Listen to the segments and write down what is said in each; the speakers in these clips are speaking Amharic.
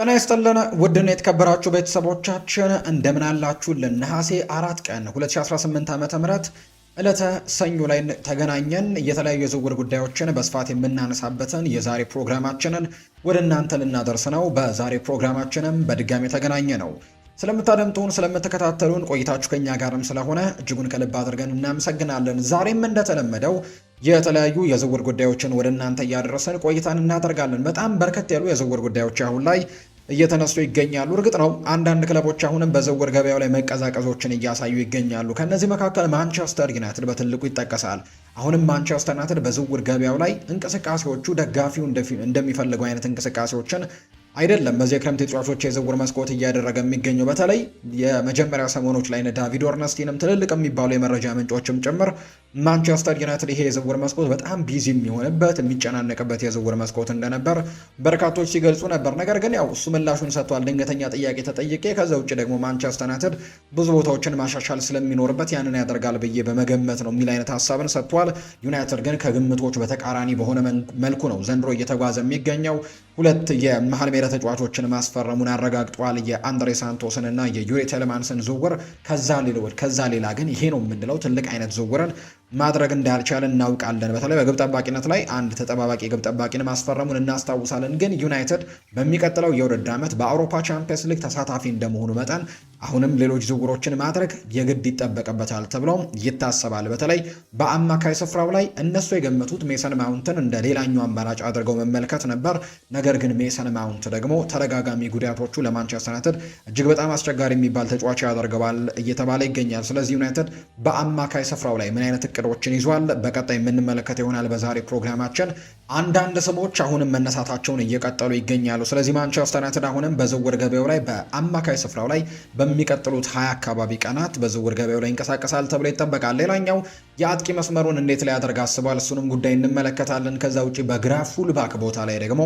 ጤና ይስጥልን ውድና የተከበራችሁ ቤተሰቦቻችን እንደምን አላችሁልን? ነሐሴ 4 ቀን 2018 ዓ.ም ዕለተ ሰኞ ላይ ተገናኘን። የተለያዩ የዝውውር ጉዳዮችን በስፋት የምናነሳበትን የዛሬ ፕሮግራማችንን ወደ እናንተ ልናደርስ ነው። በዛሬ ፕሮግራማችንም በድጋሚ ተገናኘ ነው። ስለምታደምጡን ስለምትከታተሉን ቆይታችሁ ከኛ ጋርም ስለሆነ እጅጉን ከልብ አድርገን እናመሰግናለን። ዛሬም እንደተለመደው የተለያዩ የዝውውር ጉዳዮችን ወደ እናንተ እያደረሰን ቆይታን እናደርጋለን። በጣም በርከት ያሉ የዝውውር ጉዳዮች አሁን ላይ እየተነሱ ይገኛሉ። እርግጥ ነው አንዳንድ ክለቦች አሁንም በዝውውር ገበያው ላይ መቀዛቀዞችን እያሳዩ ይገኛሉ። ከነዚህ መካከል ማንቸስተር ዩናይትድ በትልቁ ይጠቀሳል። አሁንም ማንቸስተር ዩናይትድ በዝውውር ገበያው ላይ እንቅስቃሴዎቹ ደጋፊው እንደሚፈልገው አይነት እንቅስቃሴዎችን አይደለም በዚህ የክረምት ተጫዋቾች የዝውውር መስኮት እያደረገ የሚገኘው። በተለይ የመጀመሪያ ሰሞኖች ላይ ዳቪድ ኦርነስቲንም ትልልቅ የሚባሉ የመረጃ ምንጮችም ጭምር ማንቸስተር ዩናይትድ ይሄ የዝውውር መስኮት በጣም ቢዚ የሚሆንበት የሚጨናነቅበት የዝውውር መስኮት እንደነበር በርካቶች ሲገልጹ ነበር። ነገር ግን ያው እሱ ምላሹን ሰጥቷል። ድንገተኛ ጥያቄ ተጠይቄ ከዛ ውጭ ደግሞ ማንቸስተር ዩናይትድ ብዙ ቦታዎችን ማሻሻል ስለሚኖርበት ያንን ያደርጋል ብዬ በመገመት ነው የሚል አይነት ሀሳብን ሰጥቷል። ዩናይትድ ግን ከግምቶች በተቃራኒ በሆነ መልኩ ነው ዘንድሮ እየተጓዘ የሚገኘው። ሁለት የመሃል ሜዳ ተጫዋቾችን ማስፈረሙን አረጋግጧል። የአንድሬ ሳንቶስን እና የዩሪ ቴሌማንስን ዝውውር ከዛ ሌላ ግን ይሄ ነው የምንለው ትልቅ አይነት ዝውውርን ማድረግ እንዳልቻለ እናውቃለን። በተለይ በግብ ጠባቂነት ላይ አንድ ተጠባባቂ ግብ ጠባቂን ማስፈረሙን እናስታውሳለን። ግን ዩናይትድ በሚቀጥለው የውድድር ዓመት በአውሮፓ ቻምፒየንስ ሊግ ተሳታፊ እንደመሆኑ መጠን አሁንም ሌሎች ዝውውሮችን ማድረግ የግድ ይጠበቅበታል ተብሎ ይታሰባል። በተለይ በአማካይ ስፍራው ላይ እነሱ የገመቱት ሜሰን ማውንትን እንደ ሌላኛው አማራጭ አድርገው መመልከት ነበር። ነገር ግን ሜሰን ማውንት ደግሞ ተደጋጋሚ ጉዳቶቹ ለማንቸስተር ዩናይትድ እጅግ በጣም አስቸጋሪ የሚባል ተጫዋች ያደርገዋል እየተባለ ይገኛል። ስለዚህ ዩናይትድ በአማካይ ስፍራው ላይ ምን አይነት እቅዶችን ይዟል በቀጣይ የምንመለከት ይሆናል። በዛሬ ፕሮግራማችን አንዳንድ ስሞች አሁንም መነሳታቸውን እየቀጠሉ ይገኛሉ። ስለዚህ ማንቸስተር ዩናይትድ አሁንም በዝውውር ገበያው ላይ በአማካይ ስፍራው ላይ በሚቀጥሉት 20 አካባቢ ቀናት በዝውውር ገበያው ላይ ይንቀሳቀሳል ተብሎ ይጠበቃል። ሌላኛው የአጥቂ መስመሩን እንዴት ላይ ያደርግ አስቧል፣ እሱንም ጉዳይ እንመለከታለን። ከዛ ውጪ በግራ ፉልባክ ቦታ ላይ ደግሞ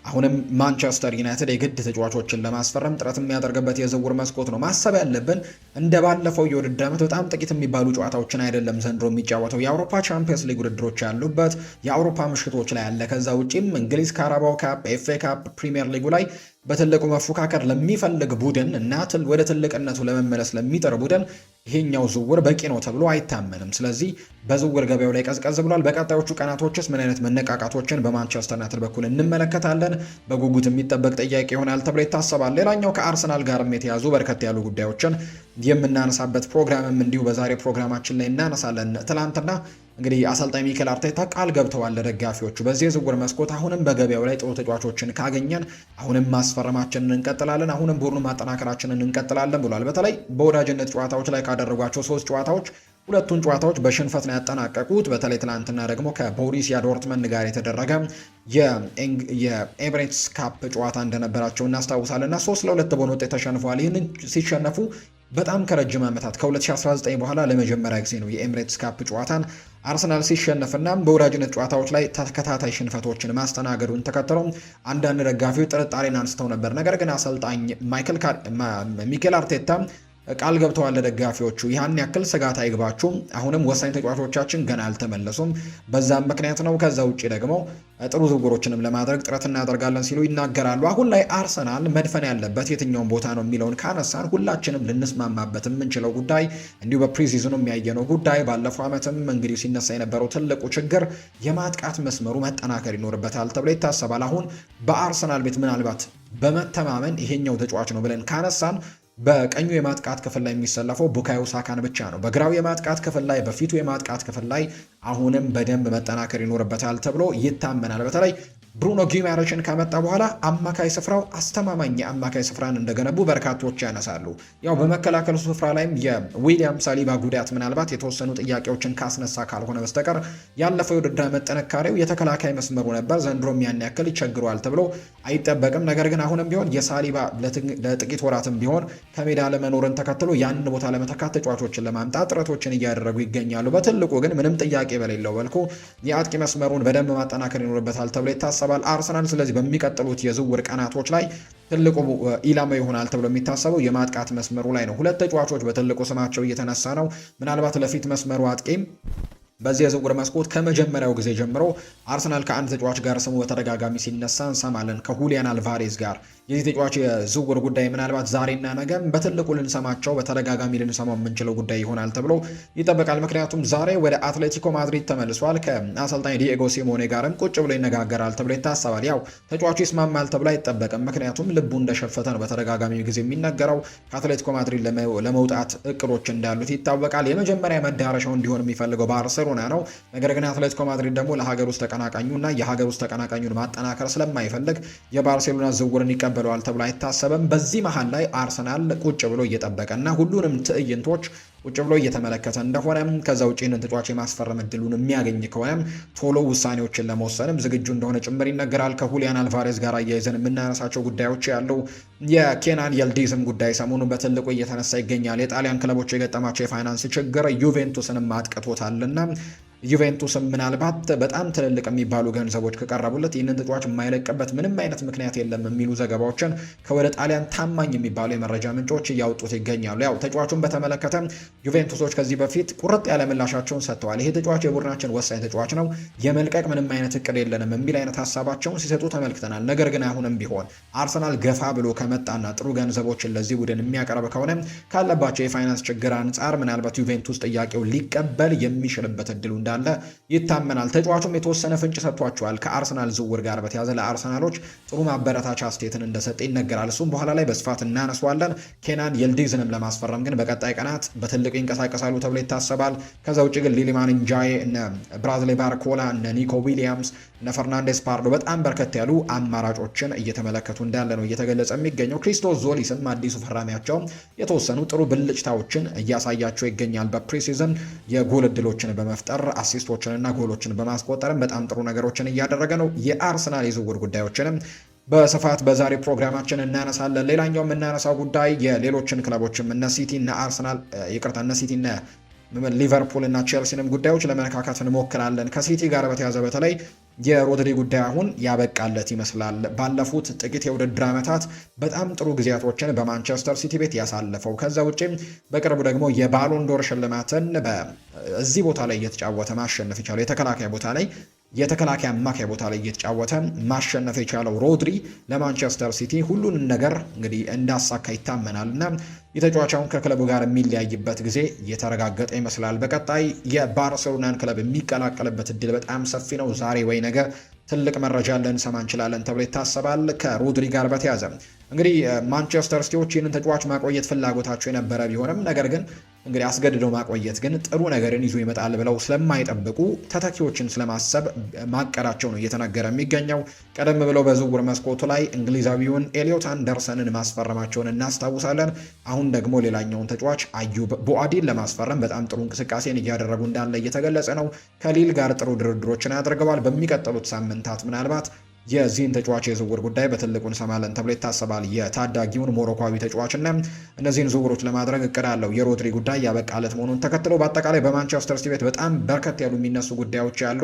አሁንም ማንቸስተር ዩናይትድ የግድ ተጫዋቾችን ለማስፈረም ጥረት የሚያደርግበት የዝውውር መስኮት ነው። ማሰብ ያለብን እንደ ባለፈው የውድድር ዓመት በጣም ጥቂት የሚባሉ ጨዋታዎችን አይደለም ዘንድሮ የሚጫወተው። የአውሮፓ ቻምፒየንስ ሊግ ውድድሮች ያሉበት የአውሮፓ ምሽቶች ላይ አለ። ከዛ ውጪም እንግሊዝ ካራባው ካፕ፣ ኤፍኤ ካፕ፣ ፕሪሚየር ሊጉ ላይ በትልቁ መፎካከር ለሚፈልግ ቡድን እና ወደ ትልቅነቱ ለመመለስ ለሚጥር ቡድን ይሄኛው ዝውውር በቂ ነው ተብሎ አይታመንም። ስለዚህ በዝውውር ገበያው ላይ ቀዝቀዝ ብሏል። በቀጣዮቹ ቀናቶችስ ምን አይነት መነቃቃቶችን በማንቸስተር ዩናይትድ በኩል እንመለከታለን? በጉጉት የሚጠበቅ ጥያቄ ይሆናል ተብሎ ይታሰባል። ሌላኛው ከአርሰናል ጋርም የተያዙ በርከት ያሉ ጉዳዮችን የምናነሳበት ፕሮግራምም እንዲሁ በዛሬ ፕሮግራማችን ላይ እናነሳለን። ትላንትና እንግዲህ አሰልጣኝ ሚኬል አርቴታ ቃል ገብተዋል ለደጋፊዎቹ በዚህ የዝውውር መስኮት አሁንም በገበያው ላይ ጥሩ ተጫዋቾችን ካገኘን አሁንም ማስፈረማችንን እንቀጥላለን፣ አሁንም ቡድኑ ማጠናከራችንን እንቀጥላለን ብሏል። በተለይ በወዳጅነት ጨዋታዎች ላይ ካደረጓቸው 3 ጨዋታዎች ሁለቱን ጨዋታዎች በሽንፈት ነው ያጠናቀቁት። በተለይ ትናንትና ደግሞ ከቦሩሲያ ዶርትመንድ ጋር የተደረገ የኤምሬትስ ካፕ ጨዋታ እንደነበራቸው እናስታውሳለን እና 3-2 በሆነ ውጤት ተሸንፈዋል። ይህንን ሲሸነፉ በጣም ከረጅም ዓመታት ከ2019 በኋላ ለመጀመሪያ ጊዜ ነው የኤምሬትስ ካፕ ጨዋታን አርሰናል ሲሸነፍና በወዳጅነት ጨዋታዎች ላይ ተከታታይ ሽንፈቶችን ማስተናገዱን ተከትሎ አንዳንድ ደጋፊዎች ጥርጣሬን አንስተው ነበር። ነገር ግን አሰልጣኝ ሚኬል አርቴታ ቃል ገብተዋል ለደጋፊዎቹ ያን ያክል ስጋት አይግባችሁ፣ አሁንም ወሳኝ ተጫዋቾቻችን ገና አልተመለሱም፣ በዛም ምክንያት ነው። ከዛ ውጪ ደግሞ ጥሩ ዝውውሮችንም ለማድረግ ጥረት እናደርጋለን ሲሉ ይናገራሉ። አሁን ላይ አርሰናል መድፈን ያለበት የትኛውን ቦታ ነው የሚለውን ካነሳን ሁላችንም ልንስማማበት የምንችለው ጉዳይ እንዲሁ በፕሪሲዝኑ የሚያየነው ጉዳይ ባለፈው ዓመትም እንግዲህ ሲነሳ የነበረው ትልቁ ችግር የማጥቃት መስመሩ መጠናከር ይኖርበታል ተብሎ ይታሰባል። አሁን በአርሰናል ቤት ምናልባት በመተማመን ይሄኛው ተጫዋች ነው ብለን ካነሳን በቀኙ የማጥቃት ክፍል ላይ የሚሰለፈው ቡካዮ ሳካን ብቻ ነው። በግራው የማጥቃት ክፍል ላይ በፊቱ የማጥቃት ክፍል ላይ አሁንም በደንብ መጠናከር ይኖርበታል ተብሎ ይታመናል። በተለይ ብሩኖ ጊማሬሽን ካመጣ በኋላ አማካይ ስፍራው አስተማማኝ የአማካይ ስፍራን እንደገነቡ በርካቶች ያነሳሉ። ያው በመከላከሉ ስፍራ ላይም የዊሊያም ሳሊባ ጉዳት ምናልባት የተወሰኑ ጥያቄዎችን ካስነሳ ካልሆነ በስተቀር ያለፈው የውድድር ዓመት ጥንካሬው የተከላካይ መስመሩ ነበር። ዘንድሮም ያን ያክል ይቸግረዋል ተብሎ አይጠበቅም። ነገር ግን አሁንም ቢሆን የሳሊባ ለጥቂት ወራትም ቢሆን ከሜዳ ለመኖርን ተከትሎ ያን ቦታ ለመተካት ተጫዋቾችን ለማምጣት ጥረቶችን እያደረጉ ይገኛሉ። በትልቁ ግን ምንም ጥያቄ በሌለው መልኩ የአጥቂ መስመሩን በደንብ ማጠናከር ይኖርበታል ተብሎ ይታሰባል አርሰናል። ስለዚህ በሚቀጥሉት የዝውውር ቀናቶች ላይ ትልቁ ኢላማ ይሆናል ተብሎ የሚታሰበው የማጥቃት መስመሩ ላይ ነው። ሁለት ተጫዋቾች በትልቁ ስማቸው እየተነሳ ነው። ምናልባት ለፊት መስመሩ አጥቂም በዚህ የዝውውር መስኮት ከመጀመሪያው ጊዜ ጀምሮ አርሰናል ከአንድ ተጫዋች ጋር ስሙ በተደጋጋሚ ሲነሳ እንሰማለን፣ ከሁሊያን አልቫሬዝ ጋር። የዚህ ተጫዋች የዝውውር ጉዳይ ምናልባት ዛሬና ነገም በትልቁ ልንሰማቸው በተደጋጋሚ ልንሰማው የምንችለው ጉዳይ ይሆናል ተብሎ ይጠበቃል። ምክንያቱም ዛሬ ወደ አትሌቲኮ ማድሪድ ተመልሷል። ከአሰልጣኝ ዲኤጎ ሲሞኔ ጋርም ቁጭ ብሎ ይነጋገራል ተብሎ ይታሰባል። ያው ተጫዋቹ ይስማማል ተብሎ አይጠበቅም፣ ምክንያቱም ልቡ እንደሸፈተ ነው በተደጋጋሚ ጊዜ የሚነገረው። ከአትሌቲኮ ማድሪድ ለመውጣት እቅዶች እንዳሉት ይታወቃል። የመጀመሪያ መዳረሻው እንዲሆን የሚፈልገው ባርሴሎና ነው። ነገር ግን አትሌቲኮ ማድሪድ ደግሞ ለሀገር ውስጥ ተቀናቃኙና የሀገር ውስጥ ተቀናቃኙን ማጠናከር ስለማይፈልግ የባርሴሎና ዝውውርን ይቀበለዋል ተብሎ አይታሰብም። በዚህ መሀል ላይ አርሰናል ቁጭ ብሎ እየጠበቀና ሁሉንም ትዕይንቶች ቁጭ ብሎ እየተመለከተ እንደሆነ ከዛ ውጪ ይህንን ተጫዋች የማስፈረም እድሉን የሚያገኝ ከሆነ ቶሎ ውሳኔዎችን ለመወሰንም ዝግጁ እንደሆነ ጭምር ይነገራል። ከሁሊያን አልቫሬዝ ጋር አያይዘን የምናነሳቸው ጉዳዮች ያለው የኬናን የልዲዝም ጉዳይ ሰሞኑን በትልቁ እየተነሳ ይገኛል። የጣሊያን ክለቦች የገጠማቸው የፋይናንስ ችግር ዩቬንቱስንም አጥቅቶታልና ዩቬንቱስም ምናልባት በጣም ትልልቅ የሚባሉ ገንዘቦች ከቀረቡለት ይህንን ተጫዋች የማይለቅበት ምንም አይነት ምክንያት የለም የሚሉ ዘገባዎችን ከወደ ጣሊያን ታማኝ የሚባሉ የመረጃ ምንጮች እያወጡት ይገኛሉ። ያው ተጫዋቹን በተመለከተ ዩቬንቱሶች ከዚህ በፊት ቁርጥ ያለ ምላሻቸውን ሰጥተዋል። ይሄ ተጫዋች የቡድናችን ወሳኝ ተጫዋች ነው፣ የመልቀቅ ምንም አይነት እቅድ የለንም የሚል አይነት ሀሳባቸውን ሲሰጡ ተመልክተናል። ነገር ግን አሁንም ቢሆን አርሰናል ገፋ ብሎ ከመጣና ጥሩ ገንዘቦችን ለዚህ ቡድን የሚያቀርብ ከሆነ ካለባቸው የፋይናንስ ችግር አንጻር ምናልባት ዩቬንቱስ ጥያቄው ሊቀበል የሚችልበት እድሉ እንዳለ ይታመናል። ተጫዋቹም የተወሰነ ፍንጭ ሰጥቷቸዋል። ከአርሰናል ዝውውር ጋር በተያዘ ለአርሰናሎች ጥሩ ማበረታቻ አስተያየትን እንደሰጠ ይነገራል። እሱም በኋላ ላይ በስፋት እናነሷለን። ኬናን የልዲዝንም ለማስፈረም ግን በቀጣይ ቀናት በትልቁ ይንቀሳቀሳሉ ተብሎ ይታሰባል። ከዛ ውጭ ግን ሊሊማን እንጃዬ፣ እነ ብራዝሌ ባርኮላ፣ እነ ኒኮ ዊሊያምስ፣ እነ ፈርናንዴስ ፓርዶ በጣም በርከት ያሉ አማራጮችን እየተመለከቱ እንዳለ ነው እየተገለጸ የሚገኘው። ክሪስቶስ ዞሊስም አዲሱ ፈራሚያቸው የተወሰኑ ጥሩ ብልጭታዎችን እያሳያቸው ይገኛል። በፕሪሲዝን የጎል እድሎችን በመፍጠር አሲስቶችንና ጎሎችን በማስቆጠርም በጣም ጥሩ ነገሮችን እያደረገ ነው። የአርሰናል የዝውውር ጉዳዮችንም በስፋት በዛሬ ፕሮግራማችን እናነሳለን። ሌላኛው የምናነሳው ጉዳይ የሌሎችን ክለቦችም እነ ሲቲ እና አርሰናል እነ ሲቲ እና ሊቨርፑል እና ቼልሲንም ጉዳዮች ለመነካካት እንሞክራለን። ከሲቲ ጋር በተያዘ በተለይ የሮድሪ ጉዳይ አሁን ያበቃለት ይመስላል። ባለፉት ጥቂት የውድድር ዓመታት በጣም ጥሩ ጊዜያቶችን በማንቸስተር ሲቲ ቤት ያሳለፈው፣ ከዛ ውጪ በቅርቡ ደግሞ የባሎንዶር ሽልማትን በዚህ ቦታ ላይ እየተጫወተ ማሸነፍ የቻለው የተከላካይ አማካይ ቦታ ላይ እየተጫወተ ማሸነፍ የቻለው ሮድሪ ለማንቸስተር ሲቲ ሁሉንም ነገር እንግዲህ እንዳሳካ ይታመናል እና የተጫዋቻውን ከክለቡ ጋር የሚለያይበት ጊዜ እየተረጋገጠ ይመስላል። በቀጣይ የባርሴሎናን ክለብ የሚቀላቀልበት እድል በጣም ሰፊ ነው። ዛሬ ወይ ነገ ትልቅ መረጃ ልንሰማ እንችላለን ተብሎ ይታሰባል። ከሮድሪ ጋር በተያዘ እንግዲህ ማንቸስተር ሲቲዎች ይህንን ተጫዋች ማቆየት ፍላጎታቸው የነበረ ቢሆንም ነገር ግን እንግዲህ አስገድደው ማቆየት ግን ጥሩ ነገርን ይዞ ይመጣል ብለው ስለማይጠብቁ ተተኪዎችን ስለማሰብ ማቀዳቸው ነው እየተነገረ የሚገኘው። ቀደም ብለው በዝውውር መስኮቱ ላይ እንግሊዛዊውን ኤሊዮት አንደርሰንን ማስፈረማቸውን እናስታውሳለን። አሁን ደግሞ ሌላኛውን ተጫዋች አዩብ ቦአዲን ለማስፈረም በጣም ጥሩ እንቅስቃሴን እያደረጉ እንዳለ እየተገለጸ ነው። ከሊል ጋር ጥሩ ድርድሮችን አድርገዋል። በሚቀጥሉት ሳምንታት ምናልባት የዚህን ተጫዋች የዝውውር ጉዳይ በትልቁ እንሰማለን ተብሎ ይታሰባል። የታዳጊውን ሞሮኳዊ ተጫዋችና እነዚህን ዝውውሮች ለማድረግ እቅድ አለው። የሮድሪ ጉዳይ ያበቃለት መሆኑን ተከትሎ በአጠቃላይ በማንቸስተር ሲቲ ቤት በጣም በርከት ያሉ የሚነሱ ጉዳዮች ያሉ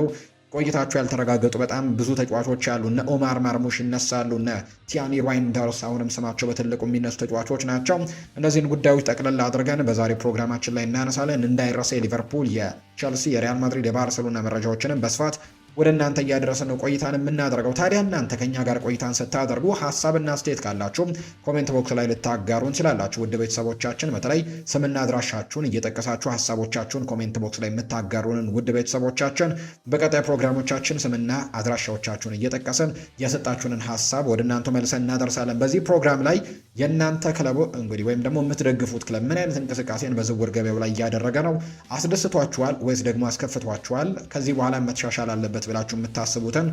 ቆይታቸው ያልተረጋገጡ በጣም ብዙ ተጫዋቾች አሉ። እነ ኦማር ማርሙሽ ይነሳሉ። እነ ቲያኒ ራይንደርስ አሁንም ስማቸው በትልቁ የሚነሱ ተጫዋቾች ናቸው። እነዚህን ጉዳዮች ጠቅልላ አድርገን በዛሬ ፕሮግራማችን ላይ እናነሳለን። እንዳይረሳ የሊቨርፑል፣ የቸልሲ፣ የሪያል ማድሪድ፣ የባርሴሎና መረጃዎችንም በስፋት ወደ እናንተ እያደረስን ነው ቆይታን የምናደርገው። ታዲያ እናንተ ከኛ ጋር ቆይታን ስታደርጉ ሀሳብና አስተያየት ካላችሁ ኮሜንት ቦክስ ላይ ልታጋሩ እንችላላችሁ። ውድ ቤተሰቦቻችን በተለይ ስምና አድራሻችሁን እየጠቀሳችሁ ሀሳቦቻችሁን ኮሜንት ቦክስ ላይ የምታጋሩንን ውድ ቤተሰቦቻችን በቀጣይ ፕሮግራሞቻችን ስምና አድራሻዎቻችሁን እየጠቀስን የሰጣችሁንን ሀሳብ ወደ እናንተ መልሰን እናደርሳለን። በዚህ ፕሮግራም ላይ የእናንተ ክለቡ እንግዲህ ወይም ደግሞ የምትደግፉት ክለብ ምን አይነት እንቅስቃሴን በዝውውር ገበያው ላይ እያደረገ ነው? አስደስቷችኋል ወይስ ደግሞ አስከፍቷችኋል? ከዚህ በኋላ መሻሻል አለበት ብላችሁ የምታስቡትን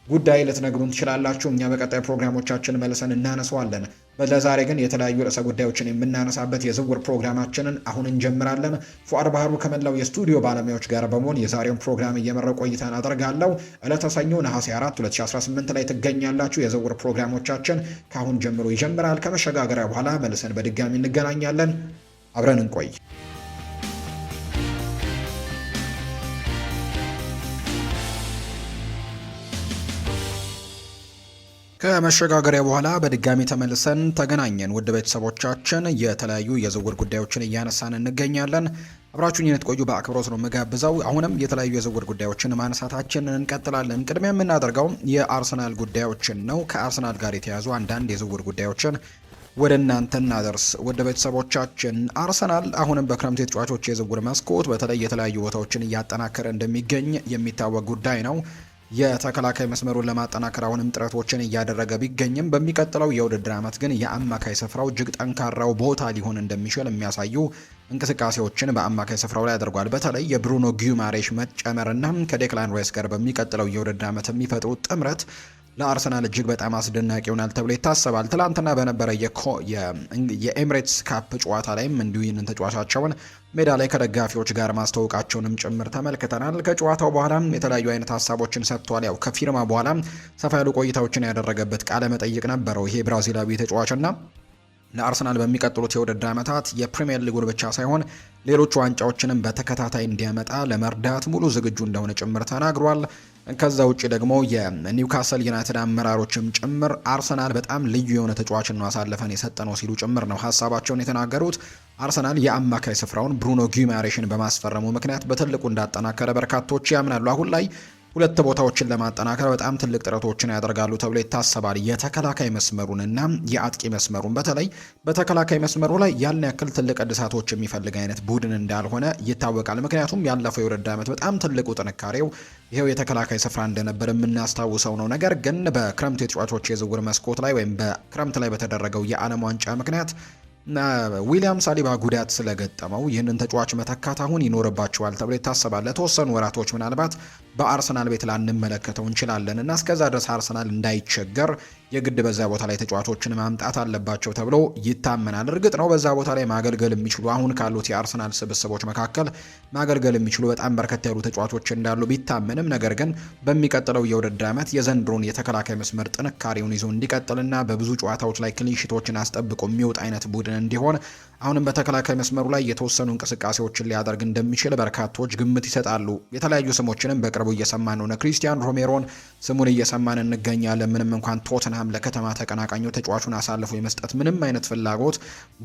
ጉዳይ ልትነግሩን ትችላላችሁ። እኛ በቀጣይ ፕሮግራሞቻችን መልሰን እናነሳዋለን። ለዛሬ ግን የተለያዩ ርዕሰ ጉዳዮችን የምናነሳበት የዝውውር ፕሮግራማችንን አሁን እንጀምራለን። ፉአድ ባህሩ ከመላው የስቱዲዮ ባለሙያዎች ጋር በመሆን የዛሬውን ፕሮግራም እየመራው ቆይታን አደርጋለሁ። ዕለተ ሰኞ ነሐሴ 4 2018 ላይ ትገኛላችሁ። የዝውውር ፕሮግራሞቻችን ከአሁን ጀምሮ ይጀምራል። ከመሸጋገሪያ በኋላ መልሰን በድጋሚ እንገናኛለን። አብረን እንቆይ። ከመሸጋገሪያ በኋላ በድጋሚ ተመልሰን ተገናኘን። ውድ ቤተሰቦቻችን የተለያዩ የዝውውር ጉዳዮችን እያነሳን እንገኛለን። አብራችሁኝ እንድትቆዩ በአክብሮት ነው የምጋብዘው። አሁንም የተለያዩ የዝውውር ጉዳዮችን ማንሳታችንን እንቀጥላለን። ቅድሚያ የምናደርገው የአርሰናል ጉዳዮችን ነው። ከአርሰናል ጋር የተያዙ አንዳንድ የዝውውር ጉዳዮችን ወደ እናንተ እናደርስ። ወደ ቤተሰቦቻችን አርሰናል አሁንም በክረምት የተጫዋቾች የዝውውር መስኮት በተለይ የተለያዩ ቦታዎችን እያጠናከረ እንደሚገኝ የሚታወቅ ጉዳይ ነው። የተከላካይ መስመሩን ለማጠናከር አሁንም ጥረቶችን እያደረገ ቢገኝም በሚቀጥለው የውድድር ዓመት ግን የአማካይ ስፍራው እጅግ ጠንካራው ቦታ ሊሆን እንደሚችል የሚያሳዩ እንቅስቃሴዎችን በአማካይ ስፍራው ላይ አድርጓል። በተለይ የብሩኖ ጊማሬሽ መጨመርና ከዴክላን ራይስ ጋር በሚቀጥለው የውድድር ዓመት የሚፈጥሩት ጥምረት ለአርሰናል እጅግ በጣም አስደናቂ ይሆናል ተብሎ ይታሰባል። ትላንትና በነበረ የኤምሬትስ ካፕ ጨዋታ ላይም እንዲሁ ይህንን ተጫዋቻቸውን ሜዳ ላይ ከደጋፊዎች ጋር ማስተዋወቃቸውንም ጭምር ተመልክተናል። ከጨዋታው በኋላም የተለያዩ አይነት ሀሳቦችን ሰጥቷል። ያው ከፊርማ በኋላ ሰፋ ያሉ ቆይታዎችን ያደረገበት ቃለ መጠይቅ ነበረው ይሄ ብራዚላዊ ተጫዋችና ለአርሰናል በሚቀጥሉት የውድድር ዓመታት የፕሪሚየር ሊጉን ብቻ ሳይሆን ሌሎች ዋንጫዎችንም በተከታታይ እንዲያመጣ ለመርዳት ሙሉ ዝግጁ እንደሆነ ጭምር ተናግሯል። ከዛ ውጭ ደግሞ የኒውካስል ዩናይትድ አመራሮችም ጭምር አርሰናል በጣም ልዩ የሆነ ተጫዋችን ነው አሳልፈን የሰጠነው ሲሉ ጭምር ነው ሀሳባቸውን የተናገሩት። አርሰናል የአማካይ ስፍራውን ብሩኖ ጊማሬሽን በማስፈረሙ ምክንያት በትልቁ እንዳጠናከረ በርካቶች ያምናሉ። አሁን ላይ ሁለት ቦታዎችን ለማጠናከር በጣም ትልቅ ጥረቶችን ያደርጋሉ ተብሎ ይታሰባል። የተከላካይ መስመሩንና የአጥቂ መስመሩን። በተለይ በተከላካይ መስመሩ ላይ ያን ያክል ትልቅ እድሳቶች የሚፈልግ አይነት ቡድን እንዳልሆነ ይታወቃል። ምክንያቱም ያለፈው የውድድር ዓመት በጣም ትልቁ ጥንካሬው ይሄው የተከላካይ ስፍራ እንደነበር የምናስታውሰው ነው። ነገር ግን በክረምት የተጫዋቾች የዝውውር መስኮት ላይ ወይም በክረምት ላይ በተደረገው የዓለም ዋንጫ ምክንያት ዊሊያም ሳሊባ ጉዳት ስለገጠመው ይህንን ተጫዋች መተካት አሁን ይኖርባቸዋል ተብሎ ይታሰባል። ለተወሰኑ ወራቶች ምናልባት በአርሰናል ቤት ላንመለከተው እንችላለን እና እስከዛ ድረስ አርሰናል እንዳይቸገር የግድ በዛ ቦታ ላይ ተጫዋቾችን ማምጣት አለባቸው ተብሎ ይታመናል። እርግጥ ነው በዛ ቦታ ላይ ማገልገል የሚችሉ አሁን ካሉት የአርሰናል ስብስቦች መካከል ማገልገል የሚችሉ በጣም በርከት ያሉ ተጫዋቾች እንዳሉ ቢታመንም፣ ነገር ግን በሚቀጥለው የውድድር ዓመት የዘንድሮን የተከላካይ መስመር ጥንካሬውን ይዞ እንዲቀጥልና በብዙ ጨዋታዎች ላይ ክሊንሺቶችን አስጠብቆ የሚወጣ አይነት ቡድን እንዲሆን አሁንም በተከላካይ መስመሩ ላይ የተወሰኑ እንቅስቃሴዎችን ሊያደርግ እንደሚችል በርካቶች ግምት ይሰጣሉ። የተለያዩ ስሞችንም በቅርቡ እየሰማን ነው። ክሪስቲያን ሮሜሮን ስሙን እየሰማን እንገኛለን። ምንም እንኳን ቶተንሃም ለከተማ ተቀናቃኙ ተጫዋቹን አሳልፎ የመስጠት ምንም አይነት ፍላጎት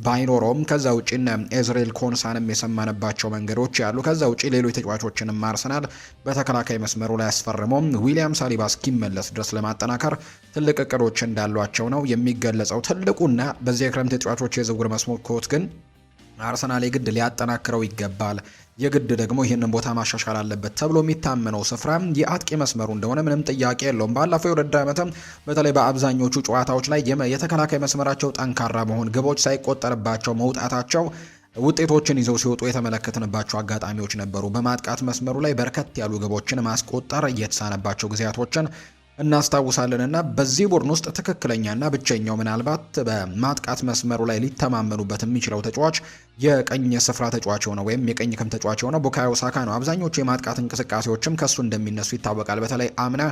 ባይኖረውም ከዛ ውጪ ኤዝሬል ኮንሳንም የሰማንባቸው መንገዶች ያሉ። ከዛ ውጪ ሌሎች ተጫዋቾችንም አርሰናል በተከላካይ መስመሩ ላይ አስፈርመው ዊሊያም ሳሊባ እስኪመለስ ድረስ ለማጠናከር ትልቅ እቅዶች እንዳሏቸው ነው የሚገለጸው። ትልቁና በዚህ የክረምት ተጫዋቾች የዝውውር መስኮት ግን አርሰናል የግድ ሊያጠናክረው ይገባል፣ የግድ ደግሞ ይህንን ቦታ ማሻሻል አለበት ተብሎ የሚታመነው ስፍራ የአጥቂ መስመሩ እንደሆነ ምንም ጥያቄ የለውም። ባለፈው የውድድር ዓመትም በተለይ በአብዛኞቹ ጨዋታዎች ላይ የተከላካይ መስመራቸው ጠንካራ መሆን፣ ግቦች ሳይቆጠርባቸው መውጣታቸው ውጤቶችን ይዘው ሲወጡ የተመለከትንባቸው አጋጣሚዎች ነበሩ። በማጥቃት መስመሩ ላይ በርከት ያሉ ግቦችን ማስቆጠር እየተሳነባቸው ጊዜያቶችን እናስታውሳለን እና በዚህ ቡድን ውስጥ ትክክለኛና ብቸኛው ምናልባት በማጥቃት መስመሩ ላይ ሊተማመኑበት የሚችለው ተጫዋች የቀኝ ስፍራ ተጫዋች ሆነ ወይም የቀኝ ክንፍ ተጫዋች ሆነ ቡካዮ ሳካ ነው። አብዛኞቹ የማጥቃት እንቅስቃሴዎችም ከሱ እንደሚነሱ ይታወቃል። በተለይ አምና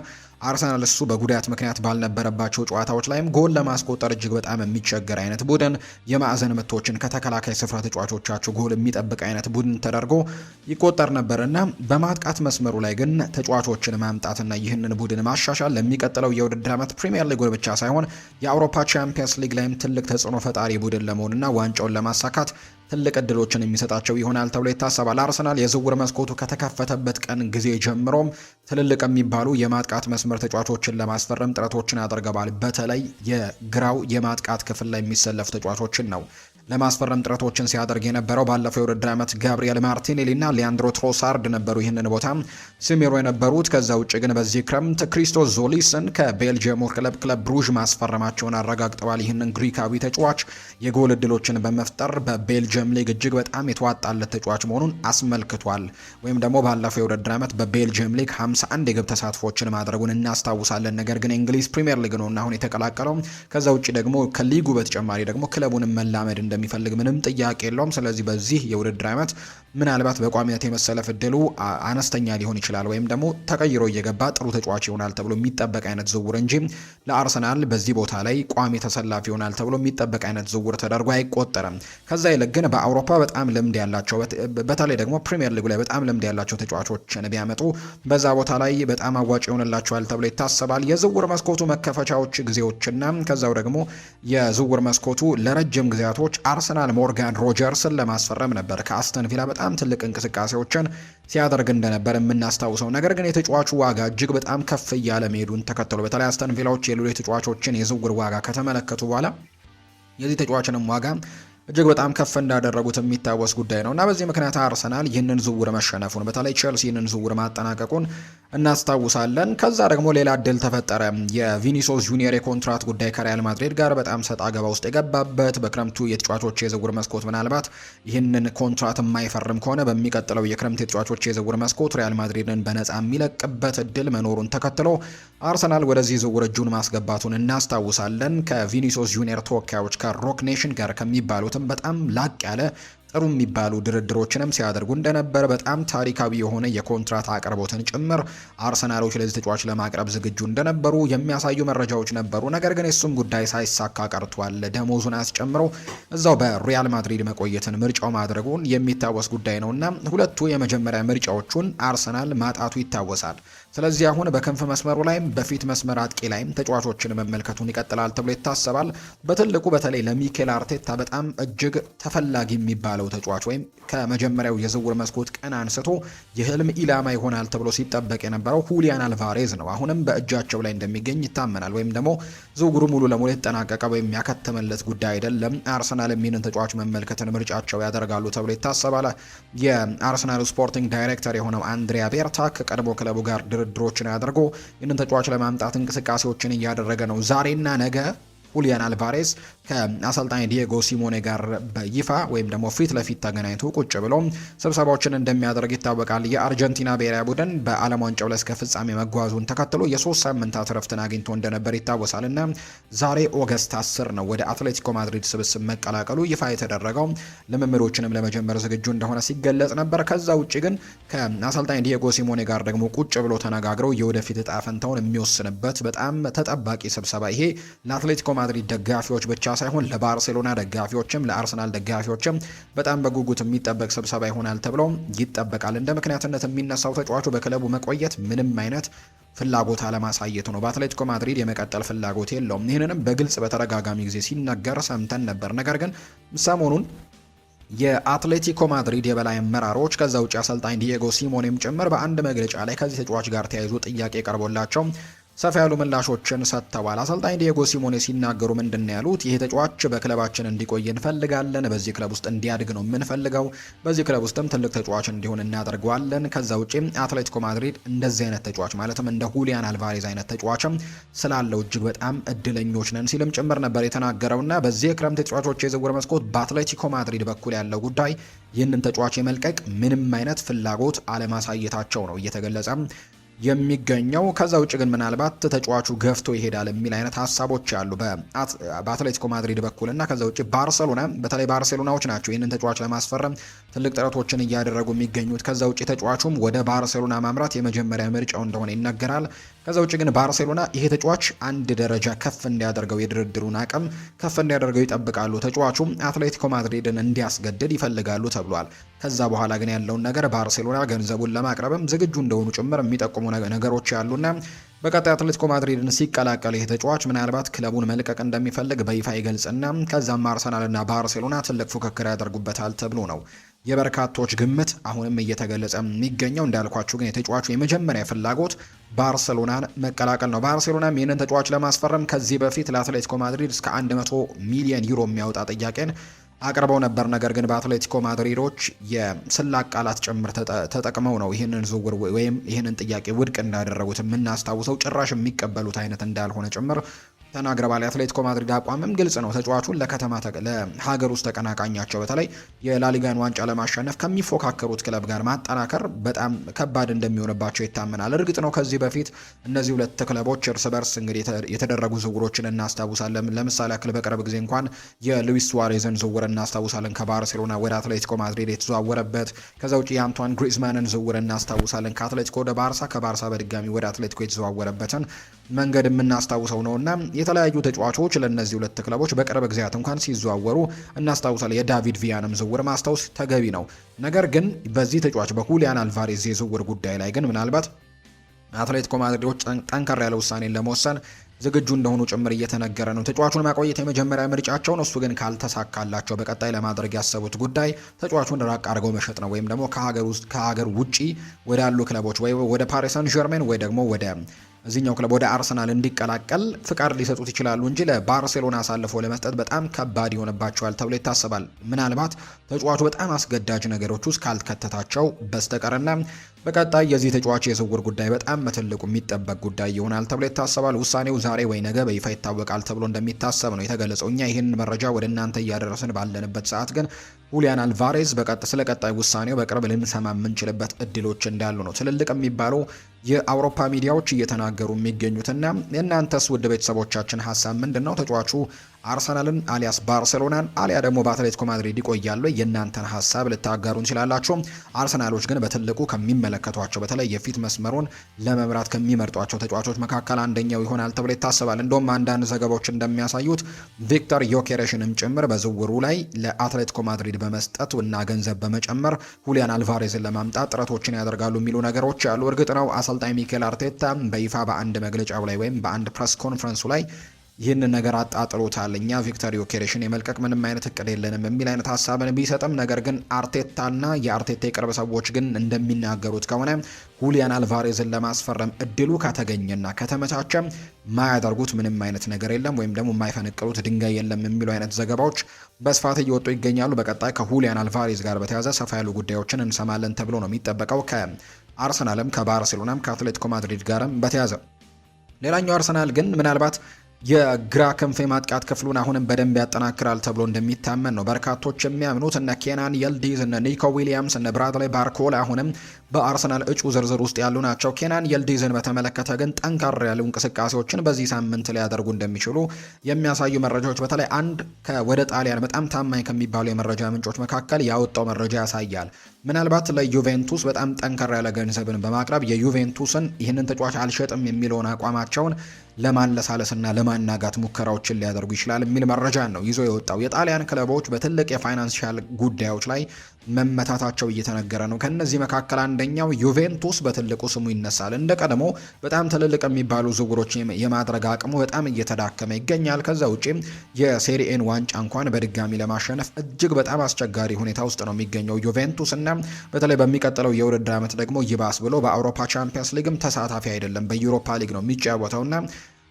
አርሰናል እሱ በጉዳት ምክንያት ባልነበረባቸው ጨዋታዎች ላይም ጎል ለማስቆጠር እጅግ በጣም የሚቸገር አይነት ቡድን፣ የማዕዘን ምቶችን ከተከላካይ ስፍራ ተጫዋቾቻቸው ጎል የሚጠብቅ አይነት ቡድን ተደርጎ ይቆጠር ነበር እና በማጥቃት መስመሩ ላይ ግን ተጫዋቾችን ማምጣትና ይህንን ቡድን ማሻሻል ለሚቀጥለው የውድድር ዓመት ፕሪሚየር ሊጉን ብቻ ሳይሆን የአውሮፓ ቻምፒየንስ ሊግ ላይም ትልቅ ተጽዕኖ ፈጣሪ ቡድን ለመሆንና ዋንጫውን ለማሳካት ትልቅ እድሎችን የሚሰጣቸው ይሆናል ተብሎ ይታሰባል። አርሰናል የዝውውር መስኮቱ ከተከፈተበት ቀን ጊዜ ጀምሮም ትልልቅ የሚባሉ የማጥቃት መስመር ተጫዋቾችን ለማስፈረም ጥረቶችን ያደርገዋል። በተለይ የግራው የማጥቃት ክፍል ላይ የሚሰለፉ ተጫዋቾችን ነው ለማስፈረም ጥረቶችን ሲያደርግ የነበረው። ባለፈው የውድድር ዓመት ጋብሪኤል ማርቲኔሊ እና ሊያንድሮ ትሮሳርድ ነበሩ ይህንን ቦታ ሲሚሮ የነበሩት። ከዛ ውጭ ግን በዚህ ክረምት ክሪስቶስ ዞሊስን ከቤልጅየሙ ክለብ ብሩዥ ማስፈረማቸውን አረጋግጠዋል። ይህንን ግሪካዊ ተጫዋች የጎል እድሎችን በመፍጠር በቤልጅየም ሊግ እጅግ በጣም የተዋጣለት ተጫዋች መሆኑን አስመልክቷል። ወይም ደግሞ ባለፈው የውድድር ዓመት በቤልጅየም ሊግ 51 የግብ ተሳትፎችን ማድረጉን እናስታውሳለን። ነገር ግን የእንግሊዝ ፕሪሚየር ሊግ ነው እና አሁን የተቀላቀለው። ከዛ ውጭ ደግሞ ከሊጉ በተጨማሪ ደግሞ ክለቡንም መላመድ እንደሚፈልግ ምንም ጥያቄ የለውም። ስለዚህ በዚህ የውድድር ዓመት ምናልባት በቋሚነት የመሰለፍ እድሉ አነስተኛ ሊሆን ይችላል፣ ወይም ደግሞ ተቀይሮ እየገባ ጥሩ ተጫዋች ይሆናል ተብሎ የሚጠበቅ አይነት ዝውውር እንጂ ለአርሰናል በዚህ ቦታ ላይ ቋሚ ተሰላፊ ይሆናል ተብሎ የሚጠበቅ አይነት ዝውውር ተደርጎ አይቆጠርም። ከዛ ይልቅ ግን በአውሮፓ በጣም ልምድ ያላቸው በተለይ ደግሞ ፕሪሚየር ሊጉ ላይ በጣም ልምድ ያላቸው ተጫዋቾችን ቢያመጡ በዛ ቦታ ላይ በጣም አዋጭ ይሆንላቸዋል ተብሎ ይታሰባል። የዝውውር መስኮቱ መከፈቻዎች ጊዜዎችና ከዛው ደግሞ የዝውውር መስኮቱ ለረጅም ጊዜያቶች አርሰናል ሞርጋን ሮጀርስን ለማስፈረም ነበር ከአስተን ቪላ በጣም ትልቅ እንቅስቃሴዎችን ሲያደርግ እንደነበር የምናስታውሰው። ነገር ግን የተጫዋቹ ዋጋ እጅግ በጣም ከፍ እያለ መሄዱን ተከትሎ በተለይ አስተን ቪላዎች የሌሎች ተጫዋቾችን የዝውውር ዋጋ ከተመለከቱ በኋላ የዚህ ተጫዋችንም ዋጋ እጅግ በጣም ከፍ እንዳደረጉት የሚታወስ ጉዳይ ነው እና በዚህ ምክንያት አርሰናል ይህንን ዝውውር መሸነፉን በተለይ ቼልሲ ይህንን ዝውውር ማጠናቀቁን እናስታውሳለን። ከዛ ደግሞ ሌላ እድል ተፈጠረ። የቪኒሲዮስ ጁኒየር የኮንትራት ጉዳይ ከሪያል ማድሪድ ጋር በጣም ሰጣ ገባ ውስጥ የገባበት በክረምቱ የተጫዋቾች የዝውውር መስኮት ምናልባት ይህንን ኮንትራት የማይፈርም ከሆነ በሚቀጥለው የክረምት የተጫዋቾች የዝውውር መስኮት ሪያል ማድሪድን በነፃ የሚለቅበት እድል መኖሩን ተከትሎ አርሰናል ወደዚህ ዝውውር እጁን ማስገባቱን እናስታውሳለን። ከቪኒሲዮስ ጁኒየር ተወካዮች ከሮክ ኔሽን ጋር ከሚባሉት በጣም ላቅ ያለ ጥሩ የሚባሉ ድርድሮችንም ሲያደርጉ እንደነበር በጣም ታሪካዊ የሆነ የኮንትራት አቅርቦትን ጭምር አርሰናሎች ለዚህ ተጫዋች ለማቅረብ ዝግጁ እንደነበሩ የሚያሳዩ መረጃዎች ነበሩ። ነገር ግን የሱም ጉዳይ ሳይሳካ ቀርቷል። ደሞዙን አስጨምሮ እዛው በሪያል ማድሪድ መቆየትን ምርጫው ማድረጉን የሚታወስ ጉዳይ ነውና ሁለቱ የመጀመሪያ ምርጫዎቹን አርሰናል ማጣቱ ይታወሳል። ስለዚህ አሁን በክንፍ መስመሩ ላይም በፊት መስመር አጥቂ ላይም ተጫዋቾችን መመልከቱን ይቀጥላል ተብሎ ይታሰባል። በትልቁ በተለይ ለሚኬል አርቴታ በጣም እጅግ ተፈላጊ የሚባለው ተጫዋች ወይም ከመጀመሪያው የዝውውር መስኮት ቀን አንስቶ የህልም ኢላማ ይሆናል ተብሎ ሲጠበቅ የነበረው ሁሊያን አልቫሬዝ ነው። አሁንም በእጃቸው ላይ እንደሚገኝ ይታመናል። ወይም ደግሞ ዝውውሩ ሙሉ ለሙሉ የተጠናቀቀ ወይም ያከተመለት ጉዳይ አይደለም። አርሰናል ይህንን ተጫዋች መመልከትን ምርጫቸው ያደርጋሉ ተብሎ ይታሰባል። የአርሰናል ስፖርቲንግ ዳይሬክተር የሆነው አንድሪያ ቤርታ ከቀድሞ ክለቡ ጋር ድርድሮችን ያደርጎ ይህንን ተጫዋች ለማምጣት እንቅስቃሴዎችን እያደረገ ነው። ዛሬና ነገ ሁሊያን አልቫሬዝ ከአሰልጣኝ ዲየጎ ሲሞኔ ጋር በይፋ ወይም ደግሞ ፊት ለፊት ተገናኝቶ ቁጭ ብሎ ስብሰባዎችን እንደሚያደርግ ይታወቃል። የአርጀንቲና ብሔራዊ ቡድን በዓለም ዋንጫው ላይ እስከ ፍጻሜ መጓዙን ተከትሎ የ3 ሳምንታት ረፍትን አግኝቶ እንደነበር ይታወሳል እና ዛሬ ኦገስት 10 ነው ወደ አትሌቲኮ ማድሪድ ስብስብ መቀላቀሉ ይፋ የተደረገው። ልምምዶችንም ለመጀመር ዝግጁ እንደሆነ ሲገለጽ ነበር። ከዛ ውጭ ግን ከአሰልጣኝ ዲየጎ ሲሞኔ ጋር ደግሞ ቁጭ ብሎ ተነጋግረው የወደፊት እጣ ፈንታውን የሚወስንበት በጣም ተጠባቂ ስብሰባ ይሄ ለአትሌቲኮ ማድሪድ ደጋፊዎች ብቻ ሳይሆን ለባርሴሎና ደጋፊዎችም ለአርሰናል ደጋፊዎችም በጣም በጉጉት የሚጠበቅ ስብሰባ ይሆናል ተብሎ ይጠበቃል። እንደ ምክንያትነት የሚነሳው ተጫዋቹ በክለቡ መቆየት ምንም አይነት ፍላጎት አለማሳየቱ ነው። በአትሌቲኮ ማድሪድ የመቀጠል ፍላጎት የለውም። ይህንንም በግልጽ በተደጋጋሚ ጊዜ ሲነገር ሰምተን ነበር። ነገር ግን ሰሞኑን የአትሌቲኮ ማድሪድ የበላይ አመራሮች ከዛ ውጭ አሰልጣኝ ዲየጎ ሲሞኔም ጭምር በአንድ መግለጫ ላይ ከዚህ ተጫዋች ጋር ተያይዞ ጥያቄ ቀርቦላቸው ሰፋ ያሉ ምላሾችን ሰጥተዋል። አሰልጣኝ ዲየጎ ሲሞኔ ሲናገሩ ምንድነው ያሉት? ይሄ ተጫዋች በክለባችን እንዲቆይ እንፈልጋለን። በዚህ ክለብ ውስጥ እንዲያድግ ነው የምንፈልገው። በዚህ ክለብ ውስጥም ትልቅ ተጫዋች እንዲሆን እናደርገዋለን። ከዛ ውጪ አትሌቲኮ ማድሪድ እንደዚህ አይነት ተጫዋች ማለትም እንደ ሁሊያን አልቫሬዝ አይነት ተጫዋችም ስላለው እጅግ በጣም እድለኞች ነን ሲልም ጭምር ነበር የተናገረውና በዚህ የክረምት ተጫዋቾች የዝውውር መስኮት በአትሌቲኮ ማድሪድ በኩል ያለው ጉዳይ ይህንን ተጫዋች የመልቀቅ ምንም አይነት ፍላጎት አለማሳየታቸው ነው እየተገለጸ የሚገኘው። ከዛ ውጭ ግን ምናልባት ተጫዋቹ ገፍቶ ይሄዳል የሚል አይነት ሀሳቦች አሉ በአትሌቲኮ ማድሪድ በኩል እና ከዛ ውጭ ባርሴሎና በተለይ ባርሴሎናዎች ናቸው ይህንን ተጫዋች ለማስፈረም ትልቅ ጥረቶችን እያደረጉ የሚገኙት። ከዛ ውጭ ተጫዋቹም ወደ ባርሴሎና ማምራት የመጀመሪያ ምርጫው እንደሆነ ይነገራል። ከዛ ውጭ ግን ባርሴሎና ይሄ ተጫዋች አንድ ደረጃ ከፍ እንዲያደርገው የድርድሩን አቅም ከፍ እንዲያደርገው ይጠብቃሉ። ተጫዋቹም አትሌቲኮ ማድሪድን እንዲያስገድድ ይፈልጋሉ ተብሏል። ከዛ በኋላ ግን ያለውን ነገር ባርሴሎና ገንዘቡን ለማቅረብም ዝግጁ እንደሆኑ ጭምር የሚጠቁሙ ነገሮች ያሉና በቀጣይ አትሌቲኮ ማድሪድን ሲቀላቀል ይህ ተጫዋች ምናልባት ክለቡን መልቀቅ እንደሚፈልግ በይፋ ይገልጽና ከዛም አርሰናልና ባርሴሎና ትልቅ ፉክክር ያደርጉበታል ተብሎ ነው የበርካቶች ግምት አሁንም እየተገለጸ የሚገኘው። እንዳልኳችሁ ግን የተጫዋቹ የመጀመሪያ ፍላጎት ባርሴሎናን መቀላቀል ነው። ባርሴሎናም ይህንን ተጫዋች ለማስፈረም ከዚህ በፊት ለአትሌቲኮ ማድሪድ እስከ 100 ሚሊዮን ዩሮ የሚያወጣ ጥያቄን አቅርበው ነበር። ነገር ግን በአትሌቲኮ ማድሪዶች የስላቅ ቃላት ጭምር ተጠቅመው ነው ይህንን ዝውውር ወይም ይህንን ጥያቄ ውድቅ እንዳደረጉት የምናስታውሰው። ጭራሽ የሚቀበሉት አይነት እንዳልሆነ ጭምር ተናግረዋል። የአትሌቲኮ ማድሪድ አቋምም ግልጽ ነው። ተጫዋቹን ለሀገር ውስጥ ተቀናቃኛቸው በተለይ የላሊጋን ዋንጫ ለማሸነፍ ከሚፎካከሩት ክለብ ጋር ማጠናከር በጣም ከባድ እንደሚሆንባቸው ይታመናል። እርግጥ ነው ከዚህ በፊት እነዚህ ሁለት ክለቦች እርስ በርስ እንግዲህ የተደረጉ ዝውውሮችን እናስታውሳለን። ለምሳሌ ያክል በቅርብ ጊዜ እንኳን የሉዊስ ሱዋሬዝን ዝውውር እናስታውሳለን፣ ከባርሴሎና ወደ አትሌቲኮ ማድሪድ የተዘዋወረበት። ከዛ ውጭ የአንቷን ግሪዝማንን ዝውውር እናስታውሳለን፣ ከአትሌቲኮ ወደ ባርሳ፣ ከባርሳ በድጋሚ ወደ አትሌቲኮ የተዘዋወረበትን መንገድ የምናስታውሰው ነውና የተለያዩ ተጫዋቾች ለእነዚህ ሁለት ክለቦች በቅርብ ጊዜያት እንኳን ሲዘዋወሩ እናስታውሳለን። የዳቪድ ቪያንም ዝውውር ማስታወስ ተገቢ ነው። ነገር ግን በዚህ ተጫዋች በሁሊያን አልቫሬዝ የዝውውር ጉዳይ ላይ ግን ምናልባት አትሌቲኮ ማድሪዶች ጠንከር ያለ ውሳኔን ለመወሰን ዝግጁ እንደሆኑ ጭምር እየተነገረ ነው። ተጫዋቹን ማቆየት የመጀመሪያ ምርጫቸውን፣ እሱ ግን ካልተሳካላቸው በቀጣይ ለማድረግ ያሰቡት ጉዳይ ተጫዋቹን ራቅ አድርገው መሸጥ ነው ወይም ደግሞ ከሀገር ውጪ ወዳሉ ክለቦች ወይ ወደ ፓሪስ ሰን ዠርሜን ወይ ደግሞ ወደ እዚህኛው ክለብ ወደ አርሰናል እንዲቀላቀል ፍቃድ ሊሰጡት ይችላሉ እንጂ ለባርሴሎና አሳልፎ ለመስጠት በጣም ከባድ ይሆንባቸዋል ተብሎ ይታሰባል። ምናልባት ተጫዋቹ በጣም አስገዳጅ ነገሮች ውስጥ ካልከተታቸው በስተቀርና በቀጣይ የዚህ ተጫዋች የዝውውር ጉዳይ በጣም በትልቁ የሚጠበቅ ጉዳይ ይሆናል ተብሎ ይታሰባል። ውሳኔው ዛሬ ወይ ነገ በይፋ ይታወቃል ተብሎ እንደሚታሰብ ነው የተገለጸው። እኛ ይህን መረጃ ወደ እናንተ እያደረስን ባለንበት ሰዓት ግን ሁሊያን አልቫሬዝ ስለ ቀጣይ ውሳኔው በቅርብ ልንሰማ የምንችልበት እድሎች እንዳሉ ነው ትልልቅ የሚባሉ የአውሮፓ ሚዲያዎች እየተናገሩ የሚገኙትና የእናንተስ ውድ ቤተሰቦቻችን ሀሳብ ምንድን ነው? ተጫዋቹ አርሰናልን አሊያስ ባርሴሎናን አሊያ ደግሞ በአትሌቲኮ ማድሪድ ይቆያሉ? የእናንተን ሀሳብ ልታጋሩ እንችላላችሁ። አርሰናሎች ግን በትልቁ ከሚመለከቷቸው በተለይ የፊት መስመሩን ለመምራት ከሚመርጧቸው ተጫዋቾች መካከል አንደኛው ይሆናል ተብሎ ይታሰባል። እንደውም አንዳንድ ዘገባዎች እንደሚያሳዩት ቪክተር ዮኬሬሽንም ጭምር በዝውውሩ ላይ ለአትሌቲኮ ማድሪድ በመስጠት እና ገንዘብ በመጨመር ሁሊያን አልቫሬዝን ለማምጣት ጥረቶችን ያደርጋሉ የሚሉ ነገሮች ያሉ። እርግጥ ነው አሰልጣኝ ሚኬል አርቴታ በይፋ በአንድ መግለጫው ላይ ወይም በአንድ ፕሬስ ኮንፈረንሱ ላይ ይህንን ነገር አጣጥሎታል። እኛ ቪክተር ዮኬሬሽን የመልቀቅ ምንም አይነት እቅድ የለንም የሚል አይነት ሀሳብን ቢሰጥም ነገር ግን አርቴታና የአርቴታ የቅርብ ሰዎች ግን እንደሚናገሩት ከሆነ ሁሊያን አልቫሬዝን ለማስፈረም እድሉ ከተገኘና ከተመቻቸ ማያደርጉት ምንም አይነት ነገር የለም ወይም ደግሞ የማይፈነቅሉት ድንጋይ የለም የሚሉ አይነት ዘገባዎች በስፋት እየወጡ ይገኛሉ። በቀጣይ ከሁሊያን አልቫሬዝ ጋር በተያያዘ ሰፋ ያሉ ጉዳዮችን እንሰማለን ተብሎ ነው የሚጠበቀው ከአርሰናልም ከባርሴሎናም ከአትሌቲኮ ማድሪድ ጋርም በተያያዘ። ሌላኛው አርሰናል ግን ምናልባት የግራ ክንፍ የማጥቃት ክፍሉን አሁንም በደንብ ያጠናክራል ተብሎ እንደሚታመን ነው በርካቶች የሚያምኑት። እነ ኬናን የልዲዝ፣ እነ ኒኮ ዊሊያምስ፣ እነ ብራድሌ ባርኮላ አሁንም በአርሰናል እጩ ዝርዝር ውስጥ ያሉ ናቸው። ኬናን የልዲዝን በተመለከተ ግን ጠንካራ ያሉ እንቅስቃሴዎችን በዚህ ሳምንት ሊያደርጉ እንደሚችሉ የሚያሳዩ መረጃዎች በተለይ አንድ ወደ ጣሊያን በጣም ታማኝ ከሚባሉ የመረጃ ምንጮች መካከል ያወጣው መረጃ ያሳያል። ምናልባት ለዩቬንቱስ በጣም ጠንካራ ያለ ገንዘብን በማቅረብ የዩቬንቱስን ይህንን ተጫዋች አልሸጥም የሚለውን አቋማቸውን ለማለሳለስና ለማናጋት ሙከራዎችን ሊያደርጉ ይችላል የሚል መረጃ ነው ይዞ የወጣው። የጣሊያን ክለቦች በትልቅ የፋይናንሻል ጉዳዮች ላይ መመታታቸው እየተነገረ ነው። ከነዚህ መካከል አንደኛው ዩቬንቱስ በትልቁ ስሙ ይነሳል። እንደ ቀድሞ በጣም ትልልቅ የሚባሉ ዝውውሮች የማድረግ አቅሙ በጣም እየተዳከመ ይገኛል። ከዛ ውጪ የሴሪኤን ዋንጫ እንኳን በድጋሚ ለማሸነፍ እጅግ በጣም አስቸጋሪ ሁኔታ ውስጥ ነው የሚገኘው ዩቬንቱስ እና በተለይ በሚቀጥለው የውድድር ዓመት ደግሞ ይባስ ብሎ በአውሮፓ ቻምፒየንስ ሊግም ተሳታፊ አይደለም፣ በዩሮፓ ሊግ ነው የሚጫወተውና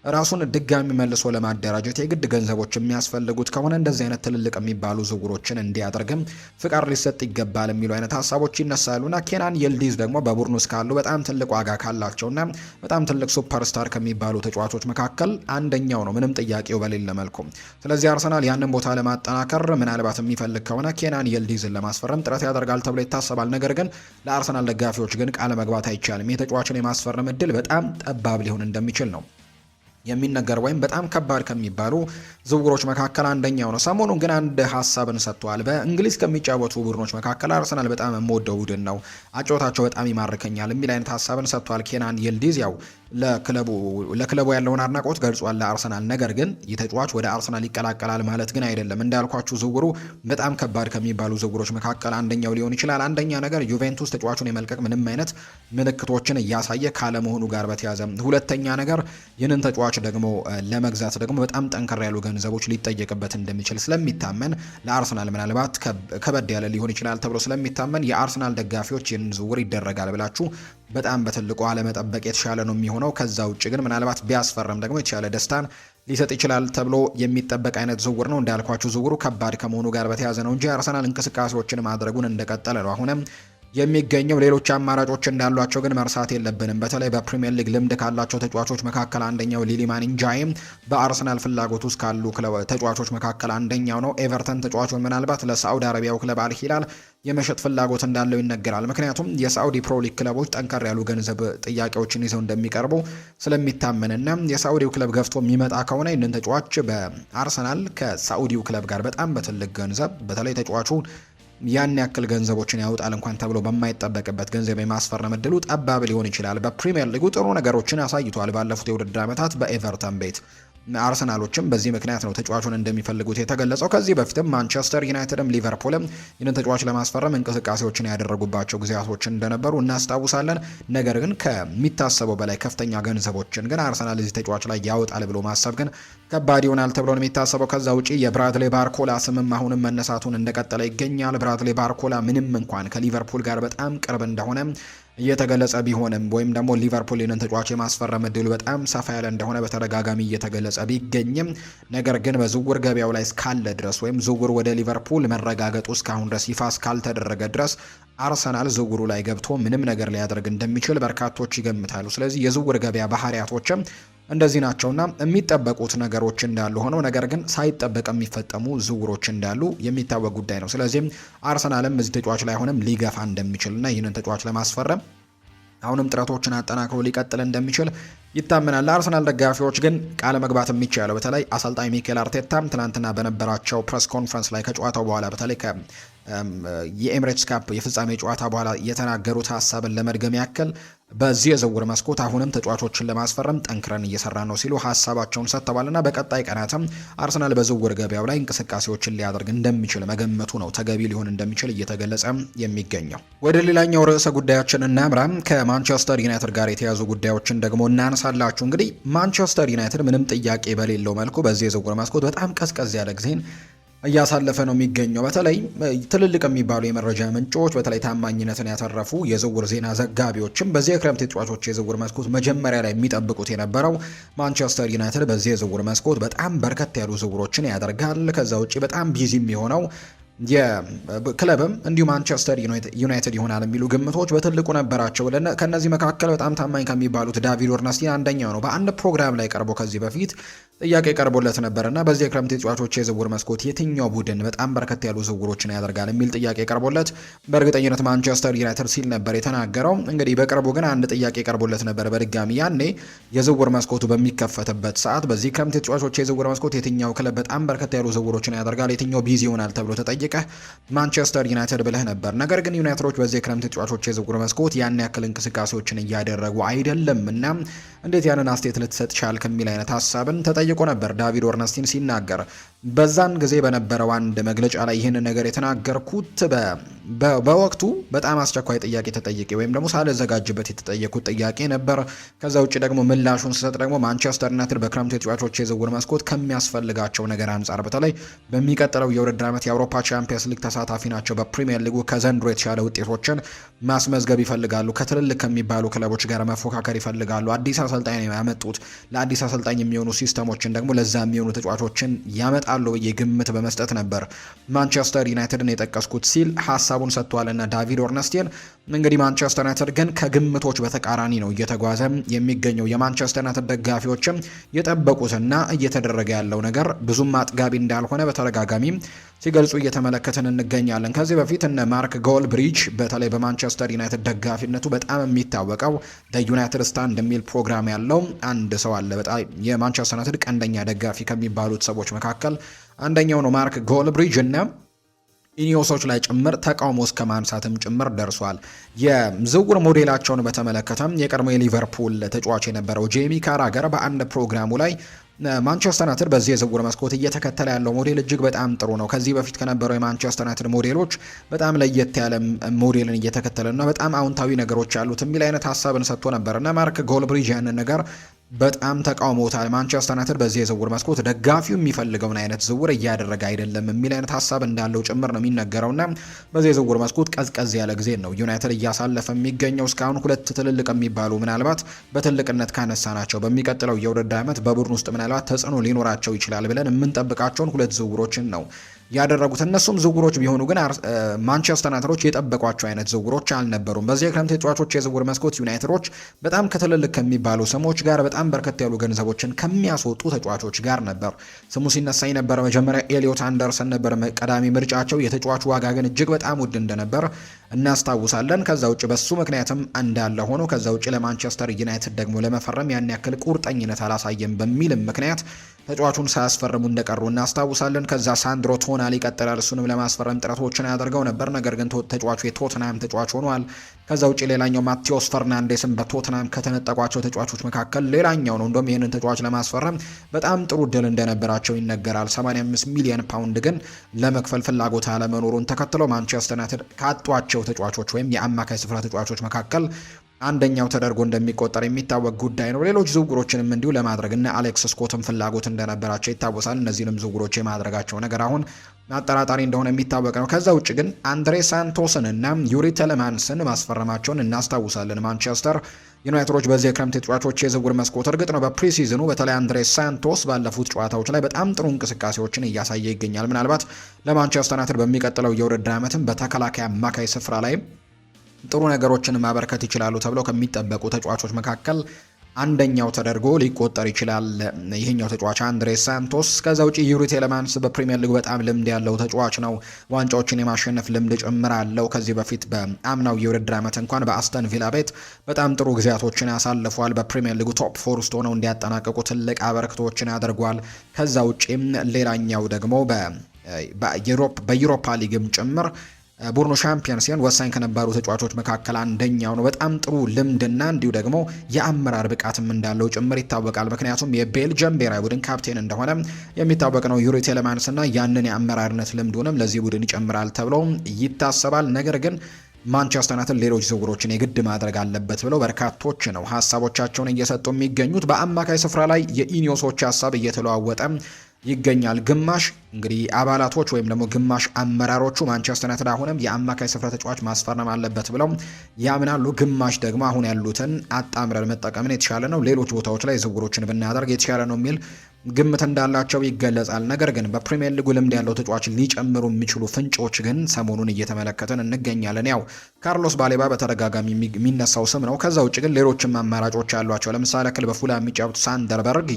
ራሱን ድጋሚ መልሶ ለማደራጀት የግድ ገንዘቦች የሚያስፈልጉት ከሆነ እንደዚህ አይነት ትልልቅ የሚባሉ ዝውውሮችን እንዲያደርግም ፍቃድ ሊሰጥ ይገባል የሚሉ አይነት ሀሳቦች ይነሳሉና ኬናን የልዲዝ ደግሞ በቡድኑ ውስጥ ካሉ በጣም ትልቅ ዋጋ ካላቸውና በጣም ትልቅ ሱፐርስታር ከሚባሉ ተጫዋቾች መካከል አንደኛው ነው፣ ምንም ጥያቄው በሌለ መልኩ። ስለዚህ አርሰናል ያንን ቦታ ለማጠናከር ምናልባት የሚፈልግ ከሆነ ኬናን የልዲዝን ለማስፈረም ጥረት ያደርጋል ተብሎ ይታሰባል። ነገር ግን ለአርሰናል ደጋፊዎች ግን ቃል መግባት አይቻልም። የተጫዋችን የማስፈረም እድል በጣም ጠባብ ሊሆን እንደሚችል ነው የሚነገር ወይም በጣም ከባድ ከሚባሉ ዝውውሮች መካከል አንደኛው ነው። ሰሞኑን ግን አንድ ሀሳብን ሰጥቷል። በእንግሊዝ ከሚጫወቱ ቡድኖች መካከል አርሰናል በጣም የምወደው ቡድን ነው፣ አጨዋወታቸው በጣም ይማርከኛል የሚል አይነት ሀሳብን ሰጥቷል። ኬናን የልዲዝ ያው ለክለቡ ያለውን አድናቆት ገልጿል ለአርሰናል። ነገር ግን የተጫዋች ወደ አርሰናል ይቀላቀላል ማለት ግን አይደለም። እንዳልኳችሁ ዝውውሩ በጣም ከባድ ከሚባሉ ዝውውሮች መካከል አንደኛው ሊሆን ይችላል። አንደኛ ነገር ዩቬንቱስ ተጫዋቹን የመልቀቅ ምንም አይነት ምልክቶችን እያሳየ ካለመሆኑ ጋር በተያያዘ፣ ሁለተኛ ነገር ይህንን ተጫዋች ደግሞ ለመግዛት ደግሞ በጣም ጠንከር ያሉ ገንዘቦች ሊጠየቅበት እንደሚችል ስለሚታመን ለአርሰናል ምናልባት ከበድ ያለ ሊሆን ይችላል ተብሎ ስለሚታመን የአርሰናል ደጋፊዎች ይህንን ዝውውር ይደረጋል ብላችሁ በጣም በትልቁ አለመጠበቅ የተሻለ ነው የሚሆነው። ከዛ ውጭ ግን ምናልባት ቢያስፈርም ደግሞ የተሻለ ደስታን ሊሰጥ ይችላል ተብሎ የሚጠበቅ አይነት ዝውውር ነው። እንዳልኳችሁ ዝውውሩ ከባድ ከመሆኑ ጋር በተያያዘ ነው እንጂ አርሰናል እንቅስቃሴዎችን ማድረጉን እንደቀጠለ ነው አሁንም የሚገኘው። ሌሎች አማራጮች እንዳሏቸው ግን መርሳት የለብንም። በተለይ በፕሪሚየር ሊግ ልምድ ካላቸው ተጫዋቾች መካከል አንደኛው ሊሊማን ኢንጃይም በአርሰናል ፍላጎት ውስጥ ካሉ ተጫዋቾች መካከል አንደኛው ነው። ኤቨርተን ተጫዋቹን ምናልባት ለሳዑዲ አረቢያው ክለብ አልሂላል የመሸጥ ፍላጎት እንዳለው ይነገራል። ምክንያቱም የሳዑዲ ፕሮ ሊግ ክለቦች ጠንከር ያሉ ገንዘብ ጥያቄዎችን ይዘው እንደሚቀርቡ ስለሚታመንና የሳዑዲው ክለብ ገፍቶ የሚመጣ ከሆነ ይህንን ተጫዋች በአርሰናል ከሳዑዲው ክለብ ጋር በጣም በትልቅ ገንዘብ በተለይ ተጫዋቹ ያን ያክል ገንዘቦችን ያወጣል እንኳን ተብሎ በማይጠበቅበት ገንዘብ የማስፈረም እድሉ ጠባብ ሊሆን ይችላል። በፕሪሚየር ሊጉ ጥሩ ነገሮችን አሳይቷል ባለፉት የውድድር ዓመታት በኤቨርተን ቤት። አርሰናሎችም በዚህ ምክንያት ነው ተጫዋቹን እንደሚፈልጉት የተገለጸው። ከዚህ በፊትም ማንቸስተር ዩናይትድም ሊቨርፑልም ይህንን ተጫዋች ለማስፈረም እንቅስቃሴዎችን ያደረጉባቸው ጊዜያቶች እንደነበሩ እናስታውሳለን። ነገር ግን ከሚታሰበው በላይ ከፍተኛ ገንዘቦችን ግን አርሰናል እዚህ ተጫዋች ላይ ያወጣል ብሎ ማሰብ ግን ከባድ ይሆናል ተብሎ ነው የሚታሰበው። ከዛ ውጪ የብራድሌ ባርኮላ ስምም አሁንም መነሳቱን እንደቀጠለ ይገኛል። ብራድሌ ባርኮላ ምንም እንኳን ከሊቨርፑል ጋር በጣም ቅርብ እንደሆነ እየተገለጸ ቢሆንም ወይም ደግሞ ሊቨርፑል ይህንን ተጫዋች የማስፈረም እድሉ በጣም ሰፋ ያለ እንደሆነ በተደጋጋሚ እየተገለጸ ቢገኝም ነገር ግን በዝውውር ገበያው ላይ እስካለ ድረስ ወይም ዝውውር ወደ ሊቨርፑል መረጋገጡ እስካሁን ድረስ ይፋ እስካልተደረገ ድረስ አርሰናል ዝውውሩ ላይ ገብቶ ምንም ነገር ሊያደርግ እንደሚችል በርካቶች ይገምታሉ። ስለዚህ የዝውውር ገበያ ባህሪያቶችም እንደዚህ ናቸውና የሚጠበቁት ነገሮች እንዳሉ ሆነው ነገር ግን ሳይጠበቅ የሚፈጠሙ ዝውውሮች እንዳሉ የሚታወቅ ጉዳይ ነው። ስለዚህም አርሰናልም እዚህ ተጫዋች ላይ አሁንም ሊገፋ እንደሚችልና ይህንን ተጫዋች ለማስፈረም አሁንም ጥረቶችን አጠናክሮ ሊቀጥል እንደሚችል ይታመናል። ለአርሰናል ደጋፊዎች ግን ቃለ መግባት የሚቻለው በተለይ አሰልጣኝ ሚኬል አርቴታም ትናንትና በነበራቸው ፕሬስ ኮንፈረንስ ላይ ከጨዋታው በኋላ በተለይ የኤምሬትስ ካፕ የፍጻሜ ጨዋታ በኋላ የተናገሩት ሀሳብን ለመድገም ያክል በዚህ የዝውውር መስኮት አሁንም ተጫዋቾችን ለማስፈረም ጠንክረን እየሰራ ነው ሲሉ ሀሳባቸውን ሰጥተዋልና በቀጣይ ቀናትም አርሰናል በዝውውር ገበያው ላይ እንቅስቃሴዎችን ሊያደርግ እንደሚችል መገመቱ ነው ተገቢ ሊሆን እንደሚችል እየተገለጸ የሚገኘው። ወደ ሌላኛው ርዕሰ ጉዳያችን እናምራም። ከማንቸስተር ዩናይትድ ጋር የተያዙ ጉዳዮችን ደግሞ እናነሳላችሁ። እንግዲህ ማንቸስተር ዩናይትድ ምንም ጥያቄ በሌለው መልኩ በዚህ የዝውውር መስኮት በጣም ቀዝቀዝ ያለ ጊዜን እያሳለፈ ነው የሚገኘው። በተለይ ትልልቅ የሚባሉ የመረጃ ምንጮች በተለይ ታማኝነትን ያተረፉ የዝውውር ዜና ዘጋቢዎችም በዚህ የክረምት ተጫዋቾች የዝውውር መስኮት መጀመሪያ ላይ የሚጠብቁት የነበረው ማንቸስተር ዩናይትድ በዚህ የዝውውር መስኮት በጣም በርከት ያሉ ዝውውሮችን ያደርጋል። ከዛ ውጪ በጣም ቢዚ የሚሆነው የክለብም እንዲሁ ማንቸስተር ዩናይትድ ይሆናል የሚሉ ግምቶች በትልቁ ነበራቸው። ከነዚህ መካከል በጣም ታማኝ ከሚባሉት ዳቪድ ኦርነስቲን አንደኛው ነው። በአንድ ፕሮግራም ላይ ቀርቦ ከዚህ በፊት ጥያቄ ቀርቦለት ነበርና በዚህ የክረምት ተጫዋቾች የዝውውር መስኮት የትኛው ቡድን በጣም በርከት ያሉ ዝውውሮችን ያደርጋል የሚል ጥያቄ ቀርቦለት በእርግጠኝነት ማንቸስተር ዩናይትድ ሲል ነበር የተናገረው። እንግዲህ በቅርቡ ግን አንድ ጥያቄ ቀርቦለት ነበር በድጋሚ ያኔ የዝውውር መስኮቱ በሚከፈትበት ሰዓት በዚህ ክረምት ተጫዋቾች የዝውውር መስኮት የትኛው ክለብ በጣም በርከት ያሉ ዝውውሮችን ያደርጋል፣ የትኛው ቢዚ ይሆናል ተብሎ ተጠይቀህ ማንቸስተር ዩናይትድ ብለህ ነበር። ነገር ግን ዩናይትዶች በዚህ የክረምት ተጫዋቾች የዝውውር መስኮት ያን ያክል እንቅስቃሴዎችን እያደረጉ አይደለም እና እንዴት ያንን አስተያየት ልትሰጥ ቻልክ የሚል አይነት ሀሳብን ተጠይቆ ነበር ዳቪድ ኦርነስቲን ሲናገር። በዛን ጊዜ በነበረው አንድ መግለጫ ላይ ይህንን ነገር የተናገርኩት በወቅቱ በጣም አስቸኳይ ጥያቄ ተጠይቄ ወይም ደግሞ ሳልዘጋጅበት የተጠየኩት ጥያቄ ነበር። ከዛ ውጭ ደግሞ ምላሹን ስሰጥ ደግሞ ማንቸስተር ዩናይትድ በክረምቱ ተጫዋቾች የዝውውር መስኮት ከሚያስፈልጋቸው ነገር አንጻር በተለይ በሚቀጥለው የውድድር ዓመት የአውሮፓ ቻምፒየንስ ሊግ ተሳታፊ ናቸው። በፕሪሚየር ሊጉ ከዘንድሮ የተሻለ ውጤቶችን ማስመዝገብ ይፈልጋሉ። ከትልልቅ ከሚባሉ ክለቦች ጋር መፎካከር ይፈልጋሉ። አዲስ አሰልጣኝ ነው ያመጡት። ለአዲስ አሰልጣኝ የሚሆኑ ሲስተሞችን ደግሞ ለዛ የሚሆኑ ተጫዋቾችን ያመጣሉ ብዬ ግምት በመስጠት ነበር ማንቸስተር ዩናይትድን የጠቀስኩት ሲል ሀሳቡን ሰጥቷልና ዳቪድ ኦርነስቲን እንግዲህ ማንቸስተር ዩናይትድ ግን ከግምቶች በተቃራኒ ነው እየተጓዘ የሚገኘው። የማንቸስተር ዩናይትድ ደጋፊዎችም የጠበቁትና እየተደረገ ያለው ነገር ብዙም አጥጋቢ እንዳልሆነ በተደጋጋሚ ሲገልጹ እየተመለከትን እንገኛለን። ከዚህ በፊት እነ ማርክ ጎልብሪጅ በተለይ በማንቸስተር ዩናይትድ ደጋፊነቱ በጣም የሚታወቀው ዩናይትድ ስታንድ የሚል ፕሮግራም ያለው አንድ ሰው አለ። በጣም የማንቸስተር ዩናይትድ ቀንደኛ ደጋፊ ከሚባሉት ሰዎች መካከል አንደኛው ነው ማርክ ጎልብሪጅ እና ኢኒዮሶች ላይ ጭምር ተቃውሞ እስከ ማንሳትም ጭምር ደርሷል። የዝውውር ሞዴላቸውን በተመለከተም የቀድሞ የሊቨርፑል ተጫዋች የነበረው ጄሚ ካራገር በአንድ ፕሮግራሙ ላይ ማንቸስተር ዩናይትድ በዚህ የዝውውር መስኮት እየተከተለ ያለው ሞዴል እጅግ በጣም ጥሩ ነው፣ ከዚህ በፊት ከነበረው የማንቸስተር ዩናይትድ ሞዴሎች በጣም ለየት ያለ ሞዴልን እየተከተለና በጣም አዎንታዊ ነገሮች ያሉት የሚል አይነት ሀሳብን ሰጥቶ ነበርና ማርክ ጎልብሪጅ ያንን ነገር በጣም ተቃውሞታል። ማንቸስተር ዩናይትድ በዚህ የዝውውር መስኮት ደጋፊው የሚፈልገውን አይነት ዝውውር እያደረገ አይደለም የሚል አይነት ሀሳብ እንዳለው ጭምር ነው የሚነገረውና በዚህ የዝውውር መስኮት ቀዝቀዝ ያለ ጊዜ ነው ዩናይትድ እያሳለፈ የሚገኘው። እስካሁን ሁለት ትልልቅ የሚባሉ ምናልባት በትልቅነት ካነሳ ናቸው በሚቀጥለው የውድድር ዓመት በቡድን ውስጥ ምናልባት ተጽዕኖ ሊኖራቸው ይችላል ብለን የምንጠብቃቸውን ሁለት ዝውውሮችን ነው ያደረጉት። እነሱም ዝውውሮች ቢሆኑ ግን ማንቸስተር ዩናይትዶች የጠበቋቸው አይነት ዝውውሮች አልነበሩም። በዚህ የክረምት ተጫዋቾች የዝውውር መስኮት ዩናይትዶች በጣም ከትልልቅ ከሚባሉ ስሞች ጋር በጣም በርከት ያሉ ገንዘቦችን ከሚያስወጡ ተጫዋቾች ጋር ነበር ስሙ ሲነሳ የነበረ። መጀመሪያ ኤሊዮት አንደርሰን ነበር ቀዳሚ ምርጫቸው። የተጫዋቹ ዋጋ ግን እጅግ በጣም ውድ እንደነበር እናስታውሳለን። ከዛ ውጭ በሱ ምክንያትም እንዳለ ሆኖ ከዛ ውጭ ለማንቸስተር ዩናይትድ ደግሞ ለመፈረም ያን ያክል ቁርጠኝነት አላሳየም በሚልም ምክንያት ተጫዋቹን ሳያስፈርሙ እንደቀሩ እናስታውሳለን። ከዛ ሳንድሮ ቶናሊ ይቀጥላል። እሱንም ለማስፈረም ጥረቶችን ያደርገው ነበር፣ ነገር ግን ተጫዋቹ የቶትናም ተጫዋች ሆኗል። ከዛ ውጭ ሌላኛው ማቴዎስ ፈርናንዴስም በቶትናም ከተነጠቋቸው ተጫዋቾች መካከል ሌላኛው ነው። እንደውም ይህንን ተጫዋች ለማስፈረም በጣም ጥሩ እድል እንደነበራቸው ይነገራል። 85 ሚሊዮን ፓውንድ ግን ለመክፈል ፍላጎት አለመኖሩን ተከትሎ ማንቸስተር ዩናይትድ ካጧቸው ተጫዋቾች ወይም የአማካይ ስፍራ ተጫዋቾች መካከል አንደኛው ተደርጎ እንደሚቆጠር የሚታወቅ ጉዳይ ነው። ሌሎች ዝውውሮችንም እንዲሁ ለማድረግ እና አሌክስ ስኮትም ፍላጎት እንደነበራቸው ይታወሳል። እነዚህንም ዝውውሮች የማድረጋቸው ነገር አሁን አጠራጣሪ እንደሆነ የሚታወቅ ነው። ከዛ ውጭ ግን አንድሬ ሳንቶስን እና ዩሪ ቴሌማንስን ማስፈረማቸውን እናስታውሳለን። ማንቸስተር ዩናይትዶች በዚህ የክረምት ተጫዋቾች የዝውውር መስኮት እርግጥ ነው በፕሪሲዝኑ በተለይ አንድሬ ሳንቶስ ባለፉት ጨዋታዎች ላይ በጣም ጥሩ እንቅስቃሴዎችን እያሳየ ይገኛል። ምናልባት ለማንቸስተር ዩናይትድ በሚቀጥለው የውድድር ዓመትም በተከላካይ አማካይ ስፍራ ላይ ጥሩ ነገሮችን ማበርከት ይችላሉ ተብለው ከሚጠበቁ ተጫዋቾች መካከል አንደኛው ተደርጎ ሊቆጠር ይችላል ይህኛው ተጫዋች አንድሬ ሳንቶስ። ከዛ ውጪ ዩሪ ቴሌማንስ በፕሪሚየር ሊግ በጣም ልምድ ያለው ተጫዋች ነው። ዋንጫዎችን የማሸነፍ ልምድ ጭምር አለው። ከዚህ በፊት በአምናው የውድድር ዓመት እንኳን በአስተን ቪላ ቤት በጣም ጥሩ ጊዜያቶችን ያሳልፏል። በፕሪሚየር ሊጉ ቶፕ 4 ውስጥ ሆነው እንዲያጠናቀቁ ትልቅ አበርክቶችን ያደርጓል። ከዛ ውጪም ሌላኛው ደግሞ በዩሮፓ ሊግም ጭምር ቡርኖ ሻምፒየን ሲሆን ወሳኝ ከነበሩ ተጫዋቾች መካከል አንደኛው ነው። በጣም ጥሩ ልምድና እንዲሁ ደግሞ የአመራር ብቃትም እንዳለው ጭምር ይታወቃል። ምክንያቱም የቤልጅየም ብሔራዊ ቡድን ካፕቴን እንደሆነ የሚታወቅ ነው ዩሪ ቴሌማንስ እና ያንን የአመራርነት ልምዱንም ለዚህ ቡድን ይጨምራል ተብሎ ይታሰባል። ነገር ግን ማንቸስተር ዩናይትድ ሌሎች ዝውውሮችን የግድ ማድረግ አለበት ብለው በርካቶች ነው ሀሳቦቻቸውን እየሰጡ የሚገኙት። በአማካይ ስፍራ ላይ የኢኒዮሶች ሀሳብ እየተለዋወጠ ይገኛል። ግማሽ እንግዲህ አባላቶች ወይም ደግሞ ግማሽ አመራሮቹ ማንቸስተር ዩናይትድ አሁንም የአማካይ ስፍራ ተጫዋች ማስፈረም አለበት ብለው ያምናሉ። ግማሽ ደግሞ አሁን ያሉትን አጣምረን መጠቀምን የተሻለ ነው፣ ሌሎች ቦታዎች ላይ ዝውውሮችን ብናደርግ የተሻለ ነው የሚል ግምት እንዳላቸው ይገለጻል። ነገር ግን በፕሪሚየር ሊጉ ልምድ ያለው ተጫዋች ሊጨምሩ የሚችሉ ፍንጮች ግን ሰሞኑን እየተመለከትን እንገኛለን። ያው ካርሎስ ባሌባ በተደጋጋሚ የሚነሳው ስም ነው። ከዛ ውጭ ግን ሌሎችም አማራጮች ያሏቸው ለምሳሌ ክል በፉላ የሚጫወቱት ሳንደርበርግ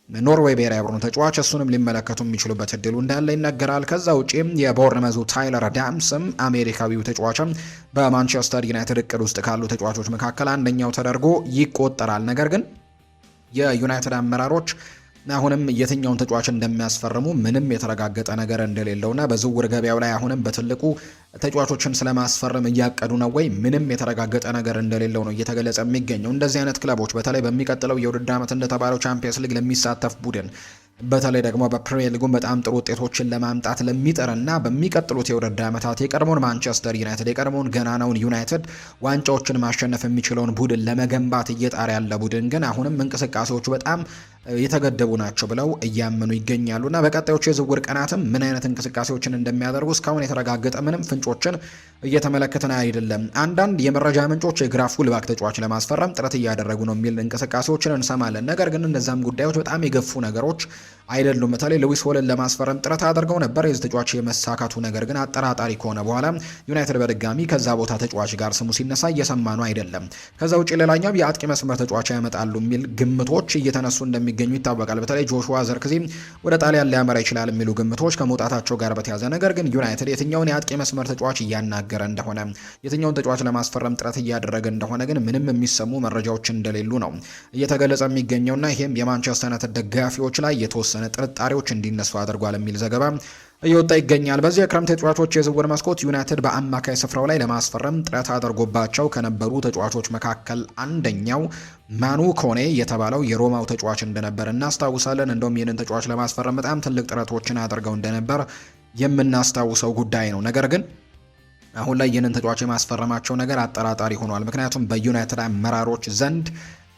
ኖርዌይ ብሔራዊ ቡድን ተጫዋች እሱንም ሊመለከቱ የሚችሉበት እድሉ እንዳለ ይነገራል። ከዛ ውጪም የቦርንመዙ ታይለር ዳምስም አሜሪካዊው ተጫዋችም በማንቸስተር ዩናይትድ እቅድ ውስጥ ካሉ ተጫዋቾች መካከል አንደኛው ተደርጎ ይቆጠራል። ነገር ግን የዩናይትድ አመራሮች አሁንም የትኛውን ተጫዋች እንደሚያስፈርሙ ምንም የተረጋገጠ ነገር እንደሌለውና በዝውውር ገበያው ላይ አሁንም በትልቁ ተጫዋቾችን ስለማስፈረም እያቀዱ ነው ወይ ምንም የተረጋገጠ ነገር እንደሌለው ነው እየተገለጸ የሚገኘው። እንደዚህ አይነት ክለቦች በተለይ በሚቀጥለው የውድድር ዓመት እንደተባለው ቻምፒየንስ ሊግ ለሚሳተፍ ቡድን በተለይ ደግሞ በፕሪሚየር ሊጉን በጣም ጥሩ ውጤቶችን ለማምጣት ለሚጥርና በሚቀጥሉት የውድድር ዓመታት የቀድሞውን ማንቸስተር ዩናይትድ የቀድሞውን ገናናውን ዩናይትድ ዋንጫዎችን ማሸነፍ የሚችለውን ቡድን ለመገንባት እየጣረ ያለ ቡድን ግን አሁንም እንቅስቃሴዎቹ በጣም የተገደቡ ናቸው ብለው እያመኑ ይገኛሉና በቀጣዮቹ የዝውውር ቀናትም ምን አይነት እንቅስቃሴዎችን እንደሚያደርጉ እስካሁን የተረጋገጠ ምንም ፍንጮችን እየተመለከትን አይደለም። አንዳንድ የመረጃ ምንጮች የግራ ፉልባክ ተጫዋች ለማስፈረም ጥረት እያደረጉ ነው የሚል እንቅስቃሴዎችን እንሰማለን። ነገር ግን እነዛም ጉዳዮች በጣም የገፉ ነገሮች አይደሉም። በተለይ ሉዊስ ሆልን ለማስፈረም ጥረት አድርገው ነበር። የዚህ ተጫዋች የመሳካቱ ነገር ግን አጠራጣሪ ከሆነ በኋላ ዩናይትድ በድጋሚ ከዛ ቦታ ተጫዋች ጋር ስሙ ሲነሳ እየሰማ ነው አይደለም። ከዛ ውጭ ሌላኛው የአጥቂ መስመር ተጫዋች ያመጣሉ የሚል ግምቶች እየተነሱ እንደሚገኙ ይታወቃል። በተለይ ጆሹዋ ዘርክዚ ወደ ጣሊያን ሊያመራ ይችላል የሚሉ ግምቶች ከመውጣታቸው ጋር በተያዘ ነገር ግን ዩናይትድ የትኛውን የአጥቂ መስመር ተጫዋች እያናገረ እንደሆነ የትኛውን ተጫዋች ለማስፈረም ጥረት እያደረገ እንደሆነ ግን ምንም የሚሰሙ መረጃዎች እንደሌሉ ነው እየተገለጸ የሚገኘውና ይህም የማንቸስተር ዩናይትድ ደጋፊዎች ላይ የተወሰነ ጥርጣሬዎች እንዲነሱ አድርጓል የሚል ዘገባ እየወጣ ይገኛል። በዚህ የክረምት ተጫዋቾች የዝውውር መስኮት ዩናይትድ በአማካይ ስፍራው ላይ ለማስፈረም ጥረት አድርጎባቸው ከነበሩ ተጫዋቾች መካከል አንደኛው ማኑ ኮኔ የተባለው የሮማው ተጫዋች እንደነበር እናስታውሳለን። እንደውም ይህንን ተጫዋች ለማስፈረም በጣም ትልቅ ጥረቶችን አድርገው እንደነበር የምናስታውሰው ጉዳይ ነው። ነገር ግን አሁን ላይ ይህንን ተጫዋች የማስፈረማቸው ነገር አጠራጣሪ ሆኗል። ምክንያቱም በዩናይትድ አመራሮች ዘንድ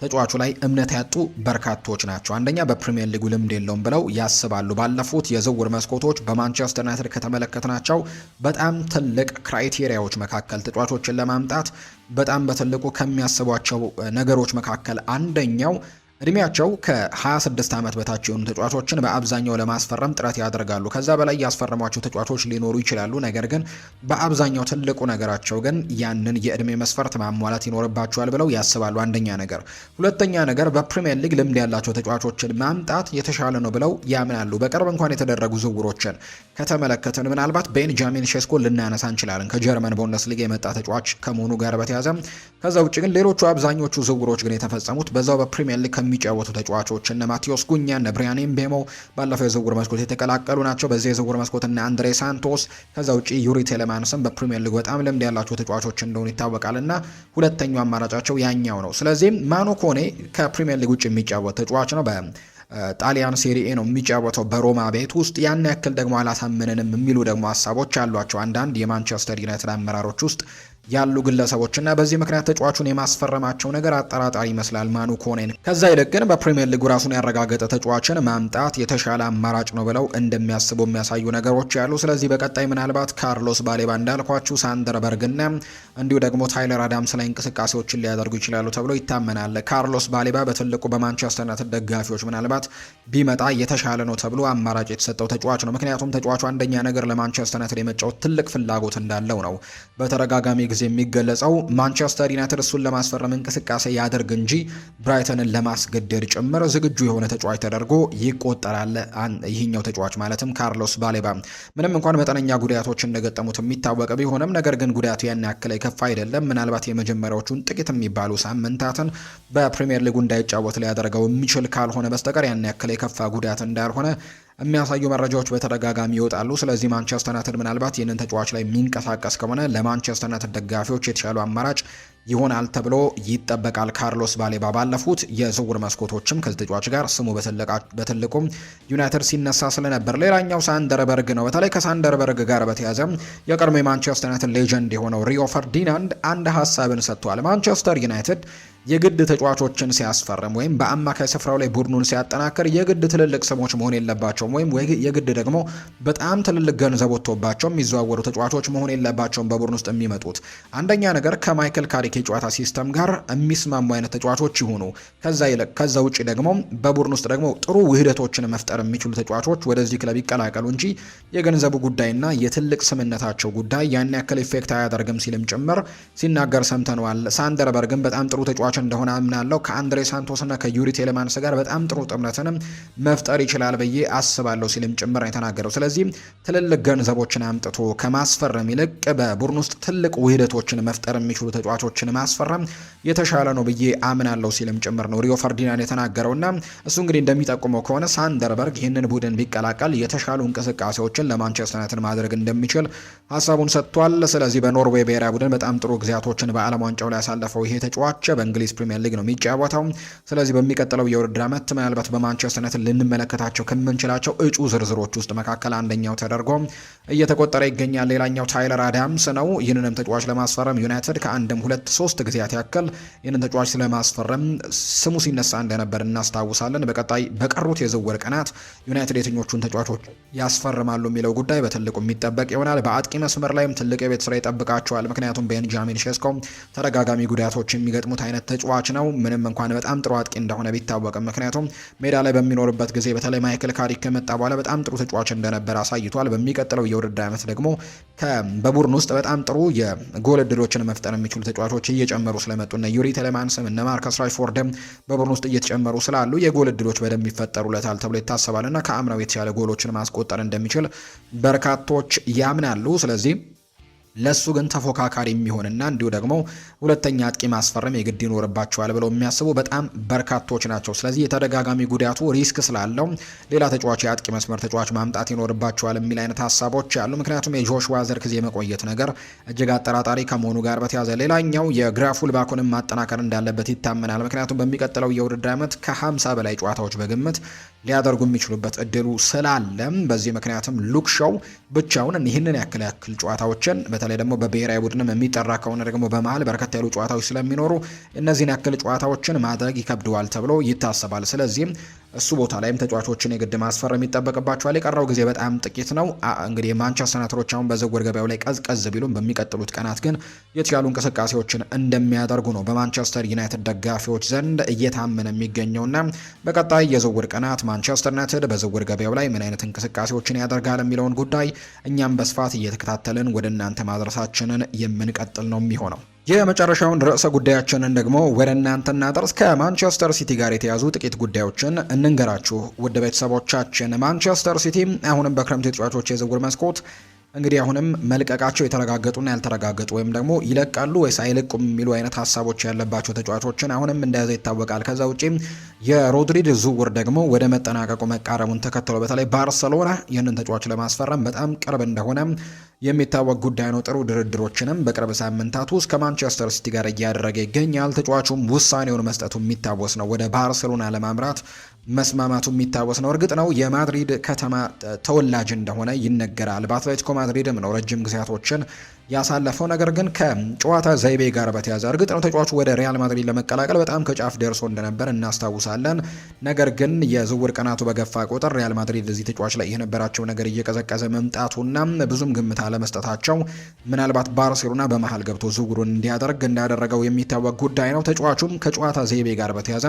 ተጫዋቹ ላይ እምነት ያጡ በርካቶች ናቸው። አንደኛ በፕሪሚየር ሊጉ ልምድ የለውም ብለው ያስባሉ። ባለፉት የዝውውር መስኮቶች በማንቸስተር ዩናይትድ ከተመለከትናቸው በጣም ትልቅ ክራይቴሪያዎች መካከል ተጫዋቾችን ለማምጣት በጣም በትልቁ ከሚያስቧቸው ነገሮች መካከል አንደኛው እድሜያቸው ከ26 ዓመት በታች የሆኑ ተጫዋቾችን በአብዛኛው ለማስፈረም ጥረት ያደርጋሉ። ከዛ በላይ ያስፈረሟቸው ተጫዋቾች ሊኖሩ ይችላሉ። ነገር ግን በአብዛኛው ትልቁ ነገራቸው ግን ያንን የእድሜ መስፈርት ማሟላት ይኖርባቸዋል ብለው ያስባሉ። አንደኛ ነገር። ሁለተኛ ነገር በፕሪሚየር ሊግ ልምድ ያላቸው ተጫዋቾችን ማምጣት የተሻለ ነው ብለው ያምናሉ። በቅርብ እንኳን የተደረጉ ዝውውሮችን ከተመለከትን ምናልባት ቤንጃሚን ሼስኮ ልናነሳ እንችላለን፣ ከጀርመን ቡንደስሊጋ የመጣ ተጫዋች ከመሆኑ ጋር በተያያዘ። ከዛ ውጭ ግን ሌሎቹ አብዛኞቹ ዝውውሮች ግን የተፈጸሙት በዛው በፕሪሚየር ሊግ የሚጫወቱ ተጫዋቾች እነ ማቴዎስ ጉኛ እነ ብሪያን ኤምቤሞ ባለፈው የዝውውር መስኮት የተቀላቀሉ ናቸው። በዚህ የዝውውር መስኮት እነ አንድሬ ሳንቶስ ከዛ ውጪ ዩሪ ቴሌማንስም በፕሪሚየር ሊግ በጣም ልምድ ያላቸው ተጫዋቾች እንደሆኑ ይታወቃልና ሁለተኛው አማራጫቸው ያኛው ነው። ስለዚህ ማኑ ኮኔ ከፕሪሚየር ሊግ ውጭ የሚጫወት ተጫዋች ነው። ጣሊያን ሴሪኤ ነው የሚጫወተው በሮማ ቤት ውስጥ። ያን ያክል ደግሞ አላሳመነንም የሚሉ ደግሞ ሀሳቦች አሏቸው አንዳንድ የማንቸስተር ዩናይትድ አመራሮች ውስጥ ያሉ ግለሰቦችና በዚህ ምክንያት ተጫዋቹን የማስፈረማቸው ነገር አጠራጣሪ ይመስላል ማኑ ኮኔን። ከዛ ይልቅ ግን በፕሪሚየር ሊጉ ራሱን ያረጋገጠ ተጫዋችን ማምጣት የተሻለ አማራጭ ነው ብለው እንደሚያስቡ የሚያሳዩ ነገሮች ያሉ። ስለዚህ በቀጣይ ምናልባት ካርሎስ ባሌባ እንዳልኳችሁ ሳንደርበርግና እንዲሁ ደግሞ ታይለር አዳምስ ላይ እንቅስቃሴዎችን ሊያደርጉ ይችላሉ ተብሎ ይታመናል። ካርሎስ ባሌባ በትልቁ በማንቸስተር ዩናይትድ ደጋፊዎች ምናልባት ቢመጣ የተሻለ ነው ተብሎ አማራጭ የተሰጠው ተጫዋች ነው። ምክንያቱም ተጫዋቹ አንደኛ ነገር ለማንቸስተር ዩናይትድ የመጫወት ትልቅ ፍላጎት እንዳለው ነው በተደጋጋሚ የሚገለጸው። ማንቸስተር ዩናይትድ እሱን ለማስፈረም እንቅስቃሴ ያደርግ እንጂ ብራይተንን ለማስገደድ ጭምር ዝግጁ የሆነ ተጫዋች ተደርጎ ይቆጠራል። ይህኛው ተጫዋች ማለትም ካርሎስ ባሌባ ምንም እንኳን መጠነኛ ጉዳቶች እንደገጠሙት የሚታወቅ ቢሆንም ነገር ግን ጉዳቱ ያን ያክል የከፋ አይደለም። ምናልባት የመጀመሪያዎቹን ጥቂት የሚባሉ ሳምንታትን በፕሪሚየር ሊጉ እንዳይጫወት ሊያደርገው የሚችል ካልሆነ በስተቀር ያን ያክል የከፋ ጉዳት እንዳልሆነ የሚያሳዩ መረጃዎች በተደጋጋሚ ይወጣሉ። ስለዚህ ማንቸስተር ዩናይትድ ምናልባት ይህንን ተጫዋች ላይ የሚንቀሳቀስ ከሆነ ለማንቸስተር ዩናይትድ ደጋፊዎች የተሻሉ አማራጭ ይሆናል ተብሎ ይጠበቃል። ካርሎስ ባሌባ ባለፉት የዝውውር መስኮቶችም ከዚህ ተጫዋች ጋር ስሙ በትልቁም ዩናይትድ ሲነሳ ስለነበር። ሌላኛው ሳንደርበርግ ነው። በተለይ ከሳንደርበርግ ጋር በተያዘ የቀድሞ የማንቸስተር ዩናይትድ ሌጀንድ የሆነው ሪዮ ፈርዲናንድ አንድ ሀሳብን ሰጥቷል። ማንቸስተር ዩናይትድ የግድ ተጫዋቾችን ሲያስፈርም ወይም በአማካይ ስፍራው ላይ ቡድኑን ሲያጠናክር የግድ ትልልቅ ስሞች መሆን የለባቸውም ወይም የግድ ደግሞ በጣም ትልልቅ ገንዘብ ወጥቶባቸው የሚዘዋወሩ ተጫዋቾች መሆን የለባቸውም በቡድን ውስጥ የሚመጡት። አንደኛ ነገር ከማይክል ካሪክ የጨዋታ ሲስተም ጋር የሚስማሙ አይነት ተጫዋቾች ይሆኑ። ከዛ ውጪ ደግሞ በቡድን ውስጥ ደግሞ ጥሩ ውህደቶችን መፍጠር የሚችሉ ተጫዋቾች ወደዚህ ክለብ ይቀላቀሉ እንጂ የገንዘቡ ጉዳይና የትልቅ ስምነታቸው ጉዳይ ያን ያክል ኢፌክት አያደርግም ሲልም ጭምር ሲናገር ሰምተነዋል። ሳንደርበርግን በጣም ጥሩ ተጫዋች እንደሆነ አምናለሁ። ከአንድሬ ሳንቶስ እና ከዩሪ ቴሌማንስ ጋር በጣም ጥሩ ጥምረትንም መፍጠር ይችላል ብዬ አስባለሁ ሲልም ጭምር የተናገረው። ስለዚህ ትልልቅ ገንዘቦችን አምጥቶ ከማስፈረም ይልቅ በቡድን ውስጥ ትልቅ ውህደቶችን መፍጠር የሚችሉ ተጫዋቾችን ማስፈረም የተሻለ ነው ብዬ አምናለሁ ሲልም ጭምር ነው ሪዮ ፈርዲናንድ የተናገረውና እሱ እንግዲህ እንደሚጠቁመው ከሆነ ሳንደርበርግ ይህንን ቡድን ቢቀላቀል የተሻሉ እንቅስቃሴዎችን ለማንቸስተር ዩናይትድ ማድረግ እንደሚችል ሀሳቡን ሰጥቷል። ስለዚህ በኖርዌይ ብሔራዊ ቡድን በጣም ጥሩ ጊዜያቶችን በዓለም ዋንጫው ላይ ያሳለፈው ይሄ ተጫዋች በእንግሊዝ ፕሪሚየር ሊግ ነው የሚጫወተው። ስለዚህ በሚቀጥለው የውድድር ዓመት ምናልባት በማንቸስተር ዩናይትድ ልንመለከታቸው ከምንችላቸው እጩ ዝርዝሮች ውስጥ መካከል አንደኛው ተደርጎ እየተቆጠረ ይገኛል። ሌላኛው ታይለር አዳምስ ነው። ይህንንም ተጫዋች ለማስፈረም ዩናይትድ ከአንድም 2-3 ጊዜያት ያክል ይህንን ተጫዋች ስለማስፈረም ስሙ ሲነሳ እንደነበር እናስታውሳለን። በቀጣይ በቀሩት የዝውውር ቀናት ዩናይትድ የትኞቹን ተጫዋቾች ያስፈርማሉ የሚለው ጉዳይ በትልቁ የሚጠበቅ ይሆናል። በአጥቂ መስመር ላይም ትልቅ የቤት ስራ ይጠብቃቸዋል። ምክንያቱም ቤንጃሚን ሼስኮ ተደጋጋሚ ጉዳቶች የሚገጥሙት አይነት ተጫዋች ነው። ምንም እንኳን በጣም ጥሩ አጥቂ እንደሆነ ቢታወቅም ምክንያቱም ሜዳ ላይ በሚኖርበት ጊዜ በተለይ ማይክል ካሪክ ከመጣ በኋላ በጣም ጥሩ ተጫዋች እንደነበር አሳይቷል። በሚቀጥለው የውድድር ዓመት ደግሞ በቡድን ውስጥ በጣም ጥሩ የጎል እድሎችን መፍጠር የሚችሉ ተጫዋቾች እየጨመሩ ስለመጡና ዩሪ ቴሌማንስም እና ማርከስ ራሽፎርድም በቡድን ውስጥ እየተጨመሩ ስላሉ የጎል እድሎች በደንብ ይፈጠሩለታል ተብሎ ይታሰባልና ከአምናው የተሻለ ጎሎችን ማስቆጠር እንደሚችል በርካቶች ያምናሉ። ስለዚህ ለሱ ግን ተፎካካሪ የሚሆንና እንዲሁ ደግሞ ሁለተኛ አጥቂ ማስፈረም የግድ ይኖርባቸዋል ብለው የሚያስቡ በጣም በርካቶች ናቸው። ስለዚህ የተደጋጋሚ ጉዳቱ ሪስክ ስላለው ሌላ ተጫዋች የአጥቂ መስመር ተጫዋች ማምጣት ይኖርባቸዋል የሚል አይነት ሀሳቦች አሉ። ምክንያቱም የጆሹዋ ዘርክዚ የመቆየት ነገር እጅግ አጠራጣሪ ከመሆኑ ጋር በተያዘ ሌላኛው የግራ ፉልባኩንም ማጠናከር እንዳለበት ይታመናል። ምክንያቱም በሚቀጥለው የውድድር ዓመት ከ50 በላይ ጨዋታዎች በግምት ሊያደርጉ የሚችሉበት እድሉ ስላለ በዚህ ምክንያትም ሉክ ሾው ብቻውን ይህንን ያክል ጨዋታዎችን በተለይ ደግሞ በብሔራዊ ቡድንም የሚጠራ ከሆነ ደግሞ በመሃል በርከት ያሉ ጨዋታዎች ስለሚኖሩ እነዚህን ያክል ጨዋታዎችን ማድረግ ይከብደዋል ተብሎ ይታሰባል። ስለዚህም እሱ ቦታ ላይም ተጫዋቾችን የግድ ማስፈረም ይጠበቅባቸዋል። የቀረው ጊዜ በጣም ጥቂት ነው። እንግዲህ የማንቸስተር ዩናይትዶች አሁን በዝውውር ገበያው ላይ ቀዝቀዝ ቢሉም በሚቀጥሉት ቀናት ግን የተሻሉ እንቅስቃሴዎችን እንደሚያደርጉ ነው በማንቸስተር ዩናይትድ ደጋፊዎች ዘንድ እየታመነ የሚገኘውና በቀጣይ የዝውውር ቀናት ማንቸስተር ዩናይትድ በዝውውር ገበያው ላይ ምን አይነት እንቅስቃሴዎችን ያደርጋል የሚለውን ጉዳይ እኛም በስፋት እየተከታተልን ወደ እናንተ ማድረሳችንን የምንቀጥል ነው የሚሆነው። የመጨረሻውን ርዕሰ ጉዳያችንን ደግሞ ወደ እናንተ እናደርስ። ከማንቸስተር ሲቲ ጋር የተያዙ ጥቂት ጉዳዮችን እንንገራችሁ ውድ ቤተሰቦቻችን። ማንቸስተር ሲቲ አሁንም በክረምት የተጫዋቾች የዝውውር መስኮት እንግዲህ አሁንም መልቀቃቸው የተረጋገጡና ያልተረጋገጡ ወይም ደግሞ ይለቃሉ ወይስ አይለቁም የሚሉ አይነት ሀሳቦች ያለባቸው ተጫዋቾችን አሁንም እንደያዘ ይታወቃል። ከዛ ውጪ የሮድሪድ ዝውውር ደግሞ ወደ መጠናቀቁ መቃረሙን ተከትሎ በተለይ ባርሰሎና ይህንን ተጫዋች ለማስፈረም በጣም ቅርብ እንደሆነ የሚታወቅ ጉዳይ ነው። ጥሩ ድርድሮችንም በቅርብ ሳምንታት ውስጥ ከማንቸስተር ሲቲ ጋር እያደረገ ይገኛል። ተጫዋቹም ውሳኔውን መስጠቱ የሚታወስ ነው። ወደ ባርሴሎና ለማምራት መስማማቱ የሚታወስ ነው። እርግጥ ነው የማድሪድ ከተማ ተወላጅ እንደሆነ ይነገራል። በአትሌቲኮ ማድሪድም ነው ረጅም ጊዜያቶችን ያሳለፈው። ነገር ግን ከጨዋታ ዘይቤ ጋር በተያዘ እርግጥ ነው ተጫዋቹ ወደ ሪያል ማድሪድ ለመቀላቀል በጣም ከጫፍ ደርሶ እንደነበር እናስታውሳለን። ነገር ግን የዝውውር ቀናቱ በገፋ ቁጥር ሪያል ማድሪድ እዚህ ተጫዋች ላይ የነበራቸው ነገር እየቀዘቀዘ መምጣቱና ብዙም ግምት አለመስጠታቸው ምናልባት ባርሴሎና በመሀል ገብቶ ዝውውሩን እንዲያደርግ እንዳደረገው የሚታወቅ ጉዳይ ነው። ተጫዋቹም ከጨዋታ ዘይቤ ጋር በተያዘ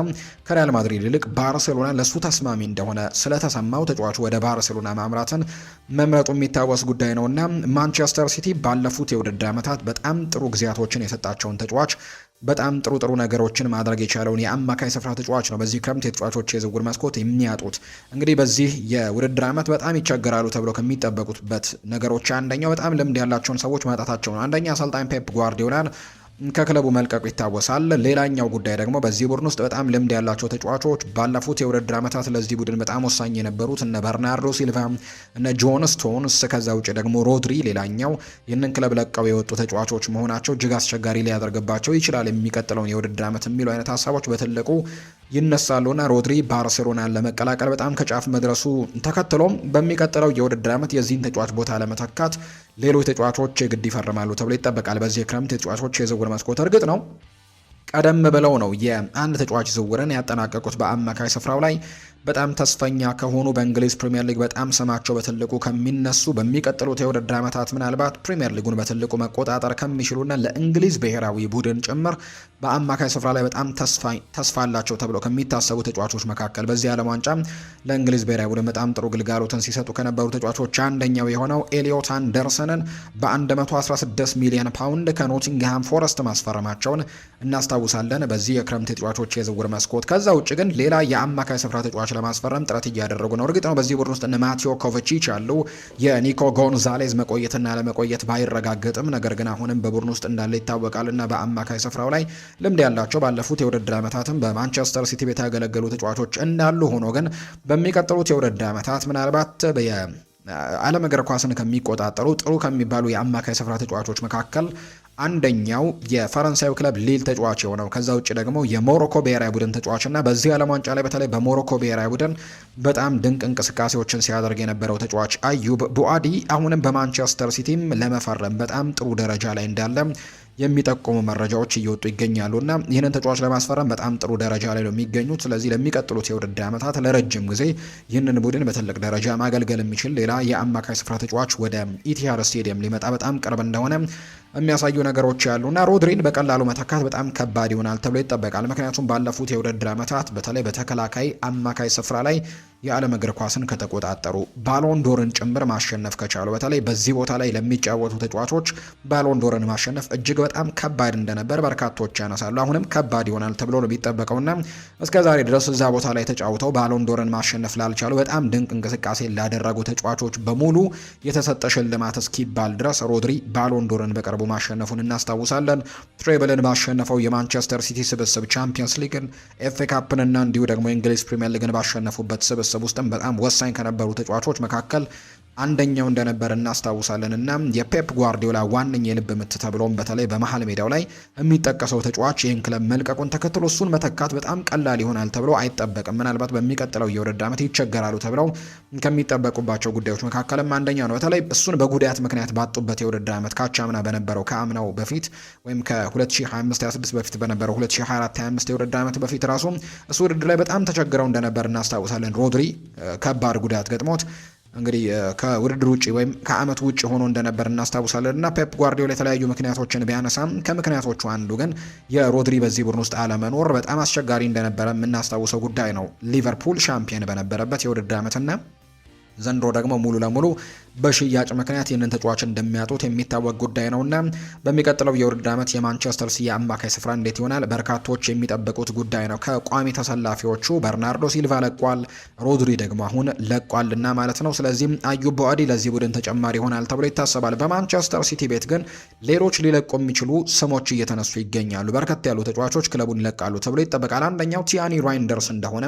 ከሪያል ማድሪድ ይልቅ ባርሴሎና ለሱ ተስማሚ እንደሆነ ስለተሰማው ተጫዋቹ ወደ ባርሴሎና ማምራትን መምረጡ የሚታወስ ጉዳይ ነውና ማንቸስተር ሲቲ ባለፉት የውድድር ዓመታት በጣም ጥሩ ጊዜያቶችን የሰጣቸውን ተጫዋች በጣም ጥሩ ነገሮችን ማድረግ የቻለውን የአማካይ ስፍራ ተጫዋች ነው በዚህ ክረምት የተጫዋቾች የዝውውር መስኮት የሚያጡት። እንግዲህ በዚህ የውድድር ዓመት በጣም ይቸገራሉ ተብሎ ከሚጠበቁበት ነገሮች አንደኛው በጣም ልምድ ያላቸውን ሰዎች ማጣታቸው ነው። አንደኛ አሰልጣኝ ፔፕ ጓርዲዮላን ከክለቡ መልቀቁ ይታወሳል። ሌላኛው ጉዳይ ደግሞ በዚህ ቡድን ውስጥ በጣም ልምድ ያላቸው ተጫዋቾች ባለፉት የውድድር ዓመታት ለዚህ ቡድን በጣም ወሳኝ የነበሩት እነ በርናርዶ ሲልቫ፣ እነ ጆን ስቶንስ፣ ከዛ ውጭ ደግሞ ሮድሪ ሌላኛው ይህንን ክለብ ለቀው የወጡ ተጫዋቾች መሆናቸው እጅግ አስቸጋሪ ሊያደርግባቸው ይችላል የሚቀጥለውን የውድድር ዓመት የሚሉ አይነት ሀሳቦች በትልቁ ይነሳሉና ሮድሪ ባርሴሎናን ለመቀላቀል በጣም ከጫፍ መድረሱ ተከትሎም በሚቀጥለው የውድድር ዓመት የዚህን ተጫዋች ቦታ ለመተካት ሌሎች ተጫዋቾች የግድ ይፈርማሉ ተብሎ ይጠበቃል። በዚህ የክረምት ተጫዋቾች የዝውውር መስኮት እርግጥ ነው ቀደም ብለው ነው የአንድ ተጫዋች ዝውውርን ያጠናቀቁት በአማካይ ስፍራው ላይ በጣም ተስፈኛ ከሆኑ በእንግሊዝ ፕሪሚየር ሊግ በጣም ስማቸው በትልቁ ከሚነሱ በሚቀጥሉት የውድድር ዓመታት ምናልባት ፕሪሚየር ሊጉን በትልቁ መቆጣጠር ከሚችሉና ለእንግሊዝ ብሔራዊ ቡድን ጭምር በአማካይ ስፍራ ላይ በጣም ተስፋ አላቸው ተብለው ከሚታሰቡ ተጫዋቾች መካከል በዚህ ዓለም ዋንጫ ለእንግሊዝ ብሔራዊ ቡድን በጣም ጥሩ ግልጋሎትን ሲሰጡ ከነበሩ ተጫዋቾች አንደኛው የሆነው ኤሊዮት አንደርሰንን በ116 ሚሊዮን ፓውንድ ከኖቲንግሃም ፎረስት ማስፈረማቸውን እናስታውሳለን በዚህ የክረምት ተጫዋቾች የዝውውር መስኮት። ከዛ ውጭ ግን ሌላ የአማካይ ስፍራ ተጫዋች ለማስፈረም ጥረት እያደረጉ ነው። እርግጥ ነው በዚህ ቡድን ውስጥ እነ ማቴዮ ኮቫቺች አሉ። የኒኮ ጎንዛሌዝ መቆየትና ለመቆየት ባይረጋገጥም ነገር ግን አሁንም በቡድን ውስጥ እንዳለ ይታወቃልና በአማካይ ስፍራው ላይ ልምድ ያላቸው ባለፉት የውድድር ዓመታትም በማንቸስተር ሲቲ ቤት ያገለገሉ ተጫዋቾች እንዳሉ ሆኖ ግን በሚቀጥሉት የውድድር ዓመታት ምናልባት የዓለም እግር ኳስን ከሚቆጣጠሩ ጥሩ ከሚባሉ የአማካይ ስፍራ ተጫዋቾች መካከል አንደኛው የፈረንሳዩ ክለብ ሊል ተጫዋች የሆነው ከዛ ውጭ ደግሞ የሞሮኮ ብሔራዊ ቡድን ተጫዋችና በዚህ ዓለም ዋንጫ ላይ በተለይ በሞሮኮ ብሔራዊ ቡድን በጣም ድንቅ እንቅስቃሴዎችን ሲያደርግ የነበረው ተጫዋች አዩብ ቡአዲ አሁንም በማንቸስተር ሲቲም ለመፈረም በጣም ጥሩ ደረጃ ላይ እንዳለ የሚጠቁሙ መረጃዎች እየወጡ ይገኛሉና ይህንን ተጫዋች ለማስፈረም በጣም ጥሩ ደረጃ ላይ ነው የሚገኙት። ስለዚህ ለሚቀጥሉት የውድድር ዓመታት ለረጅም ጊዜ ይህንን ቡድን በትልቅ ደረጃ ማገልገል የሚችል ሌላ የአማካይ ስፍራ ተጫዋች ወደ ኢቲሃድ ስቴዲየም ሊመጣ በጣም ቅርብ እንደሆነ የሚያሳዩ ነገሮች ያሉና ሮድሪን በቀላሉ መተካት በጣም ከባድ ይሆናል ተብሎ ይጠበቃል። ምክንያቱም ባለፉት የውድድር ዓመታት በተለይ በተከላካይ አማካይ ስፍራ ላይ የዓለም እግር ኳስን ከተቆጣጠሩ ባሎን ዶርን ጭምር ማሸነፍ ከቻሉ በተለይ በዚህ ቦታ ላይ ለሚጫወቱ ተጫዋቾች ባሎን ዶርን ማሸነፍ እጅግ በጣም ከባድ እንደነበር በርካቶች ያነሳሉ። አሁንም ከባድ ይሆናል ተብሎ ነው የሚጠበቀውና እስከዛሬ ድረስ እዛ ቦታ ላይ ተጫውተው ባሎን ዶርን ማሸነፍ ላልቻሉ በጣም ድንቅ እንቅስቃሴ ላደረጉ ተጫዋቾች በሙሉ የተሰጠ ሽልማት እስኪባል ድረስ ሮድሪ ባሎን ዶርን በቅርቡ ማሸነፉን እናስታውሳለን። ትሬብልን ባሸነፈው የማንቸስተር ሲቲ ስብስብ ቻምፒየንስ ሊግን፣ ኤፍ ኤ ካፕን እና እንዲሁ ደግሞ የእንግሊዝ ፕሪሚየር ሊግን ባሸነፉበት ስብስብ ውስጥም በጣም ወሳኝ ከነበሩ ተጫዋቾች መካከል አንደኛው እንደነበር እናስታውሳለን እና የፔፕ ጓርዲዮላ ዋነኛ የልብ ምት ተብሎም በተለይ በመሃል ሜዳው ላይ የሚጠቀሰው ተጫዋች ይህን ክለብ መልቀቁን ተከትሎ እሱን መተካት በጣም ቀላል ይሆናል ተብሎ አይጠበቅም። ምናልባት በሚቀጥለው የውድድር ዓመት ይቸገራሉ ተብለው ከሚጠበቁባቸው ጉዳዮች መካከልም አንደኛው ነው። በተለይ እሱን በጉዳት ምክንያት ባጡበት የውድድር ዓመት ካቻምና በነበረው ከአምናው በፊት ወይም ከ2025/26 በፊት በነበረው 2024/25 የውድድር ዓመት በፊት ራሱ እሱ ውድድር ላይ በጣም ተቸግረው እንደነበር እናስታውሳለን። ሮድሪ ከባድ ጉዳት ገጥሞት እንግዲህ ከውድድር ውጪ ወይም ከአመት ውጪ ሆኖ እንደነበር እናስታውሳለን እና ፔፕ ጓርዲዮላ የተለያዩ ምክንያቶችን ቢያነሳም ከምክንያቶቹ አንዱ ግን የሮድሪ በዚህ ቡድን ውስጥ አለመኖር በጣም አስቸጋሪ እንደነበረ የምናስታውሰው ጉዳይ ነው። ሊቨርፑል ሻምፒየን በነበረበት የውድድር ዓመትና ዘንድሮ ደግሞ ሙሉ ለሙሉ በሽያጭ ምክንያት ይህንን ተጫዋች እንደሚያጡት የሚታወቅ ጉዳይ ነውና በሚቀጥለው የውድድር ዓመት የማንቸስተር ሲቲ አማካይ ስፍራ እንዴት ይሆናል በርካቶች የሚጠብቁት ጉዳይ ነው። ከቋሚ ተሰላፊዎቹ በርናርዶ ሲልቫ ለቋል፣ ሮድሪ ደግሞ አሁን ለቋልና ማለት ነው። ስለዚህም አዩብ ቦአዲ ለዚህ ቡድን ተጨማሪ ይሆናል ተብሎ ይታሰባል። በማንቸስተር ሲቲ ቤት ግን ሌሎች ሊለቁ የሚችሉ ስሞች እየተነሱ ይገኛሉ። በርከት ያሉ ተጫዋቾች ክለቡን ይለቃሉ ተብሎ ይጠበቃል። አንደኛው ቲያኒ ራይንደርስ እንደሆነ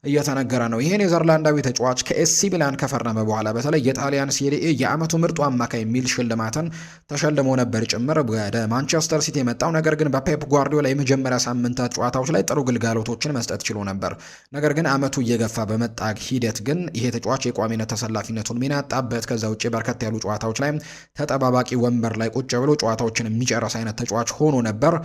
እየተነገረ ነው። ይሄ ኔዘርላንዳዊ ተጫዋች ከኤሲ ሚላን ከፈረመ በኋላ በተለይ የጣሊያን የአመቱ ምርጡ አማካይ የሚል ሽልማትን ተሸልሞ ነበር ጭምር ወደ ማንቸስተር ሲቲ የመጣው። ነገር ግን በፔፕ ጓርዲዮላ የመጀመሪያ ሳምንታት ጨዋታዎች ላይ ጥሩ ግልጋሎቶችን መስጠት ችሎ ነበር። ነገር ግን አመቱ እየገፋ በመጣ ሂደት ግን ይሄ ተጫዋች የቋሚነት ተሰላፊነቱን ሚና አጣበት። ከዛ ውጭ በርከት ያሉ ጨዋታዎች ላይ ተጠባባቂ ወንበር ላይ ቁጭ ብሎ ጨዋታዎችን የሚጨርስ አይነት ተጫዋች ሆኖ ነበር።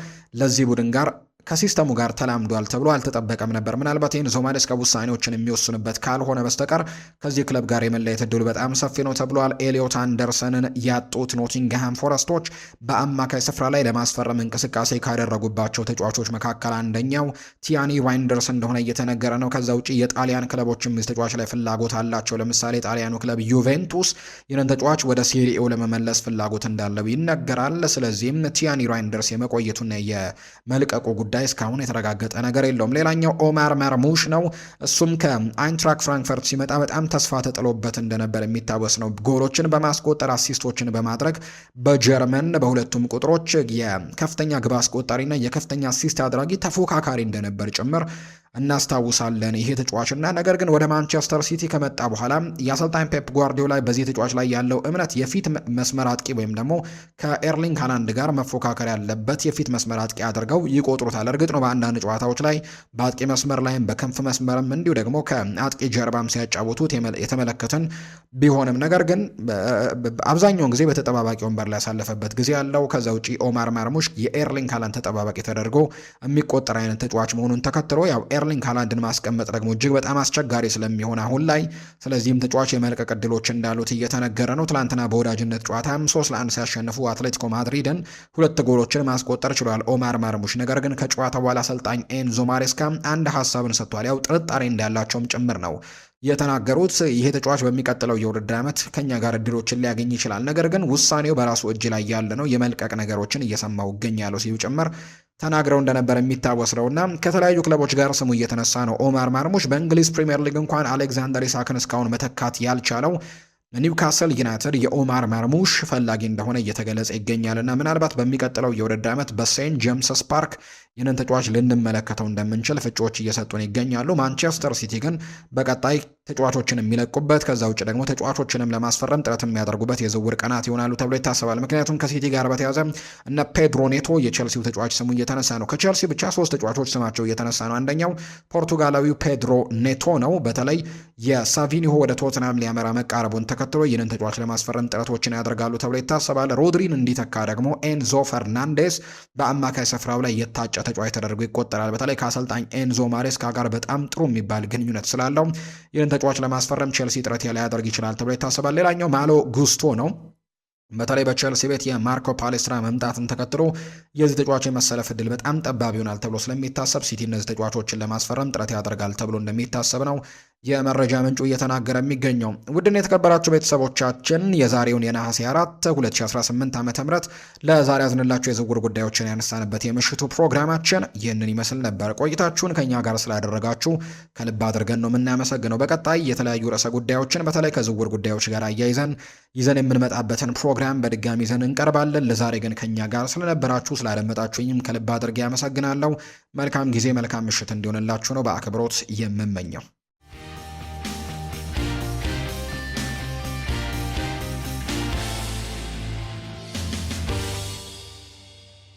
ለዚህ ቡድን ጋር ከሲስተሙ ጋር ተላምዷል ተብሎ አልተጠበቀም ነበር። ምናልባት ኤንዞ ማሬስካ ውሳኔዎችን የሚወስኑበት ካልሆነ በስተቀር ከዚህ ክለብ ጋር የመለየት እድሉ በጣም ሰፊ ነው ተብሏል። ኤሊዮት አንደርሰንን ያጡት ኖቲንግሃም ፎረስቶች በአማካይ ስፍራ ላይ ለማስፈረም እንቅስቃሴ ካደረጉባቸው ተጫዋቾች መካከል አንደኛው ቲያኒ ራይንደርስ እንደሆነ እየተነገረ ነው። ከዛ ውጭ የጣሊያን ክለቦችም ተጫዋች ላይ ፍላጎት አላቸው። ለምሳሌ ጣሊያኑ ክለብ ዩቬንቱስ ይህንን ተጫዋች ወደ ሴሪኤው ለመመለስ ፍላጎት እንዳለው ይነገራል። ስለዚህም ቲያኒ ራይንደርስ የመቆየቱና የመልቀቁ ጉዳይ እስካሁን የተረጋገጠ ነገር የለውም። ሌላኛው ኦማር መርሙሽ ነው። እሱም ከአይንትራክ ፍራንክፈርት ሲመጣ በጣም ተስፋ ተጥሎበት እንደነበር የሚታወስ ነው። ጎሎችን በማስቆጠር አሲስቶችን በማድረግ በጀርመን በሁለቱም ቁጥሮች የከፍተኛ ግብ አስቆጣሪና የከፍተኛ አሲስት አድራጊ ተፎካካሪ እንደነበር ጭምር እናስታውሳለን ይሄ ተጫዋችና ነገር ግን ወደ ማንቸስተር ሲቲ ከመጣ በኋላ የአሰልጣኝ ፔፕ ጓርዲዮላ በዚህ ተጫዋች ላይ ያለው እምነት የፊት መስመር አጥቂ ወይም ደግሞ ከኤርሊንግ ሃላንድ ጋር መፎካከር ያለበት የፊት መስመር አጥቂ አድርገው ይቆጥሩታል። እርግጥ ነው በአንዳንድ ጨዋታዎች ላይ በአጥቂ መስመር ላይም በክንፍ መስመርም እንዲሁ ደግሞ ከአጥቂ ጀርባም ሲያጫውቱት የተመለከትን ቢሆንም ነገር ግን አብዛኛውን ጊዜ በተጠባባቂ ወንበር ላይ ያሳለፈበት ጊዜ ያለው። ከዛ ውጪ ኦማር መርሙሽ የኤርሊንግ ሃላንድ ተጠባባቂ ተደርጎ የሚቆጠር አይነት ተጫዋች መሆኑን ተከትሎ ያው ኤርሊንግ ሃላንድን ማስቀመጥ ደግሞ እጅግ በጣም አስቸጋሪ ስለሚሆን አሁን ላይ ስለዚህም ተጫዋች የመልቀቅ ዕድሎች እንዳሉት እየተነገረ ነው። ትላንትና በወዳጅነት ጨዋታ 3-1 ሲያሸንፉ አትሌቲኮ ማድሪድን 2 ጎሎችን ማስቆጠር ችሏል ኦማር መርሙሽ። ነገር ግን ከጨዋታው በኋላ አሰልጣኝ ኤንዞ ማሬስካ አንድ ሀሳብን ሰጥቷል። ያው ጥርጣሬ እንዳላቸውም ጭምር ነው የተናገሩት። ይሄ ተጫዋች በሚቀጥለው የውድድር ዓመት ከኛ ጋር እድሎችን ሊያገኝ ይችላል፣ ነገር ግን ውሳኔው በራሱ እጅ ላይ ያለ ነው፣ የመልቀቅ ነገሮችን እየሰማው እገኛለሁ ሲሉ ጭምር ተናግረው እንደነበር የሚታወስ ነውና ከተለያዩ ክለቦች ጋር ስሙ እየተነሳ ነው። ኦማር መርሙሽ በእንግሊዝ ፕሪምየር ሊግ እንኳን አሌክዛንደር ኢሳክን እስካሁን መተካት ያልቻለው ኒውካስል ዩናይትድ የኦማር መርሙሽ ፈላጊ እንደሆነ እየተገለጸ ይገኛልና ምናልባት በሚቀጥለው የውድድር ዓመት በሴንት ጄምስስ ፓርክ ይህንን ተጫዋች ልንመለከተው እንደምንችል ፍጮች እየሰጡን ይገኛሉ። ማንቸስተር ሲቲ ግን በቀጣይ ተጫዋቾችን የሚለቁበት ከዛ ውጭ ደግሞ ተጫዋቾችንም ለማስፈረም ጥረት የሚያደርጉበት የዝውውር ቀናት ይሆናሉ ተብሎ ይታሰባል። ምክንያቱም ከሲቲ ጋር በተያያዘ እነ ፔድሮ ኔቶ የቼልሲው ተጫዋች ስሙ እየተነሳ ነው። ከቼልሲ ብቻ 3 ተጫዋቾች ስማቸው እየተነሳ ነው። አንደኛው ፖርቱጋላዊው ፔድሮ ኔቶ ነው። በተለይ የሳቪኒሆ ወደ ቶትናም ሊያመራ መቃረቡን ተከትሎ ይህንን ተጫዋች ለማስፈረም ጥረቶችን ያደርጋሉ ተብሎ ይታሰባል። ሮድሪን እንዲተካ ደግሞ ኤንዞ ፈርናንዴስ በአማካይ ስፍራው ላይ የታጨ ተጫዋች ተደርጎ ይቆጠራል። በተለይ ከአሰልጣኝ ኤንዞ ማሬስካ ጋር በጣም ጥሩ የሚባል ግንኙነት ስላለው ይህንን ተጫዋች ለማስፈረም ቼልሲ ጥረት ሊያደርግ ይችላል ተብሎ ይታሰባል። ሌላኛው ማሎ ጉስቶ ነው። በተለይ በቼልሲ ቤት የማርኮ ፓሌስትራ መምጣትን ተከትሎ የዚህ ተጫዋች የመሰለፍ ዕድል በጣም ጠባብ ይሆናል ተብሎ ስለሚታሰብ ሲቲ እነዚህ ተጫዋቾችን ለማስፈረም ጥረት ያደርጋል ተብሎ እንደሚታሰብ ነው የመረጃ ምንጩ እየተናገረ የሚገኘው። ውድና የተከበራችሁ ቤተሰቦቻችን የዛሬውን የነሐሴ 4 2018 ዓ.ም ለዛሬ ያዝንላችሁ የዝውውር ጉዳዮችን ያነሳንበት የምሽቱ ፕሮግራማችን ይህንን ይመስል ነበር። ቆይታችሁን ከኛ ጋር ስላደረጋችሁ ከልብ አድርገን ነው የምናመሰግነው። በቀጣይ የተለያዩ ርዕሰ ጉዳዮችን በተለይ ከዝውውር ጉዳዮች ጋር አያይዘን ይዘን የምንመጣበትን ፕሮግራም በድጋሚ ይዘን እንቀርባለን። ለዛሬ ግን ከኛ ጋር ስለነበራችሁ ስላደመጣችሁኝም ከልብ አድርጌ ያመሰግናለሁ። መልካም ጊዜ መልካም ምሽት እንዲሆንላችሁ ነው በአክብሮት የምመኘው።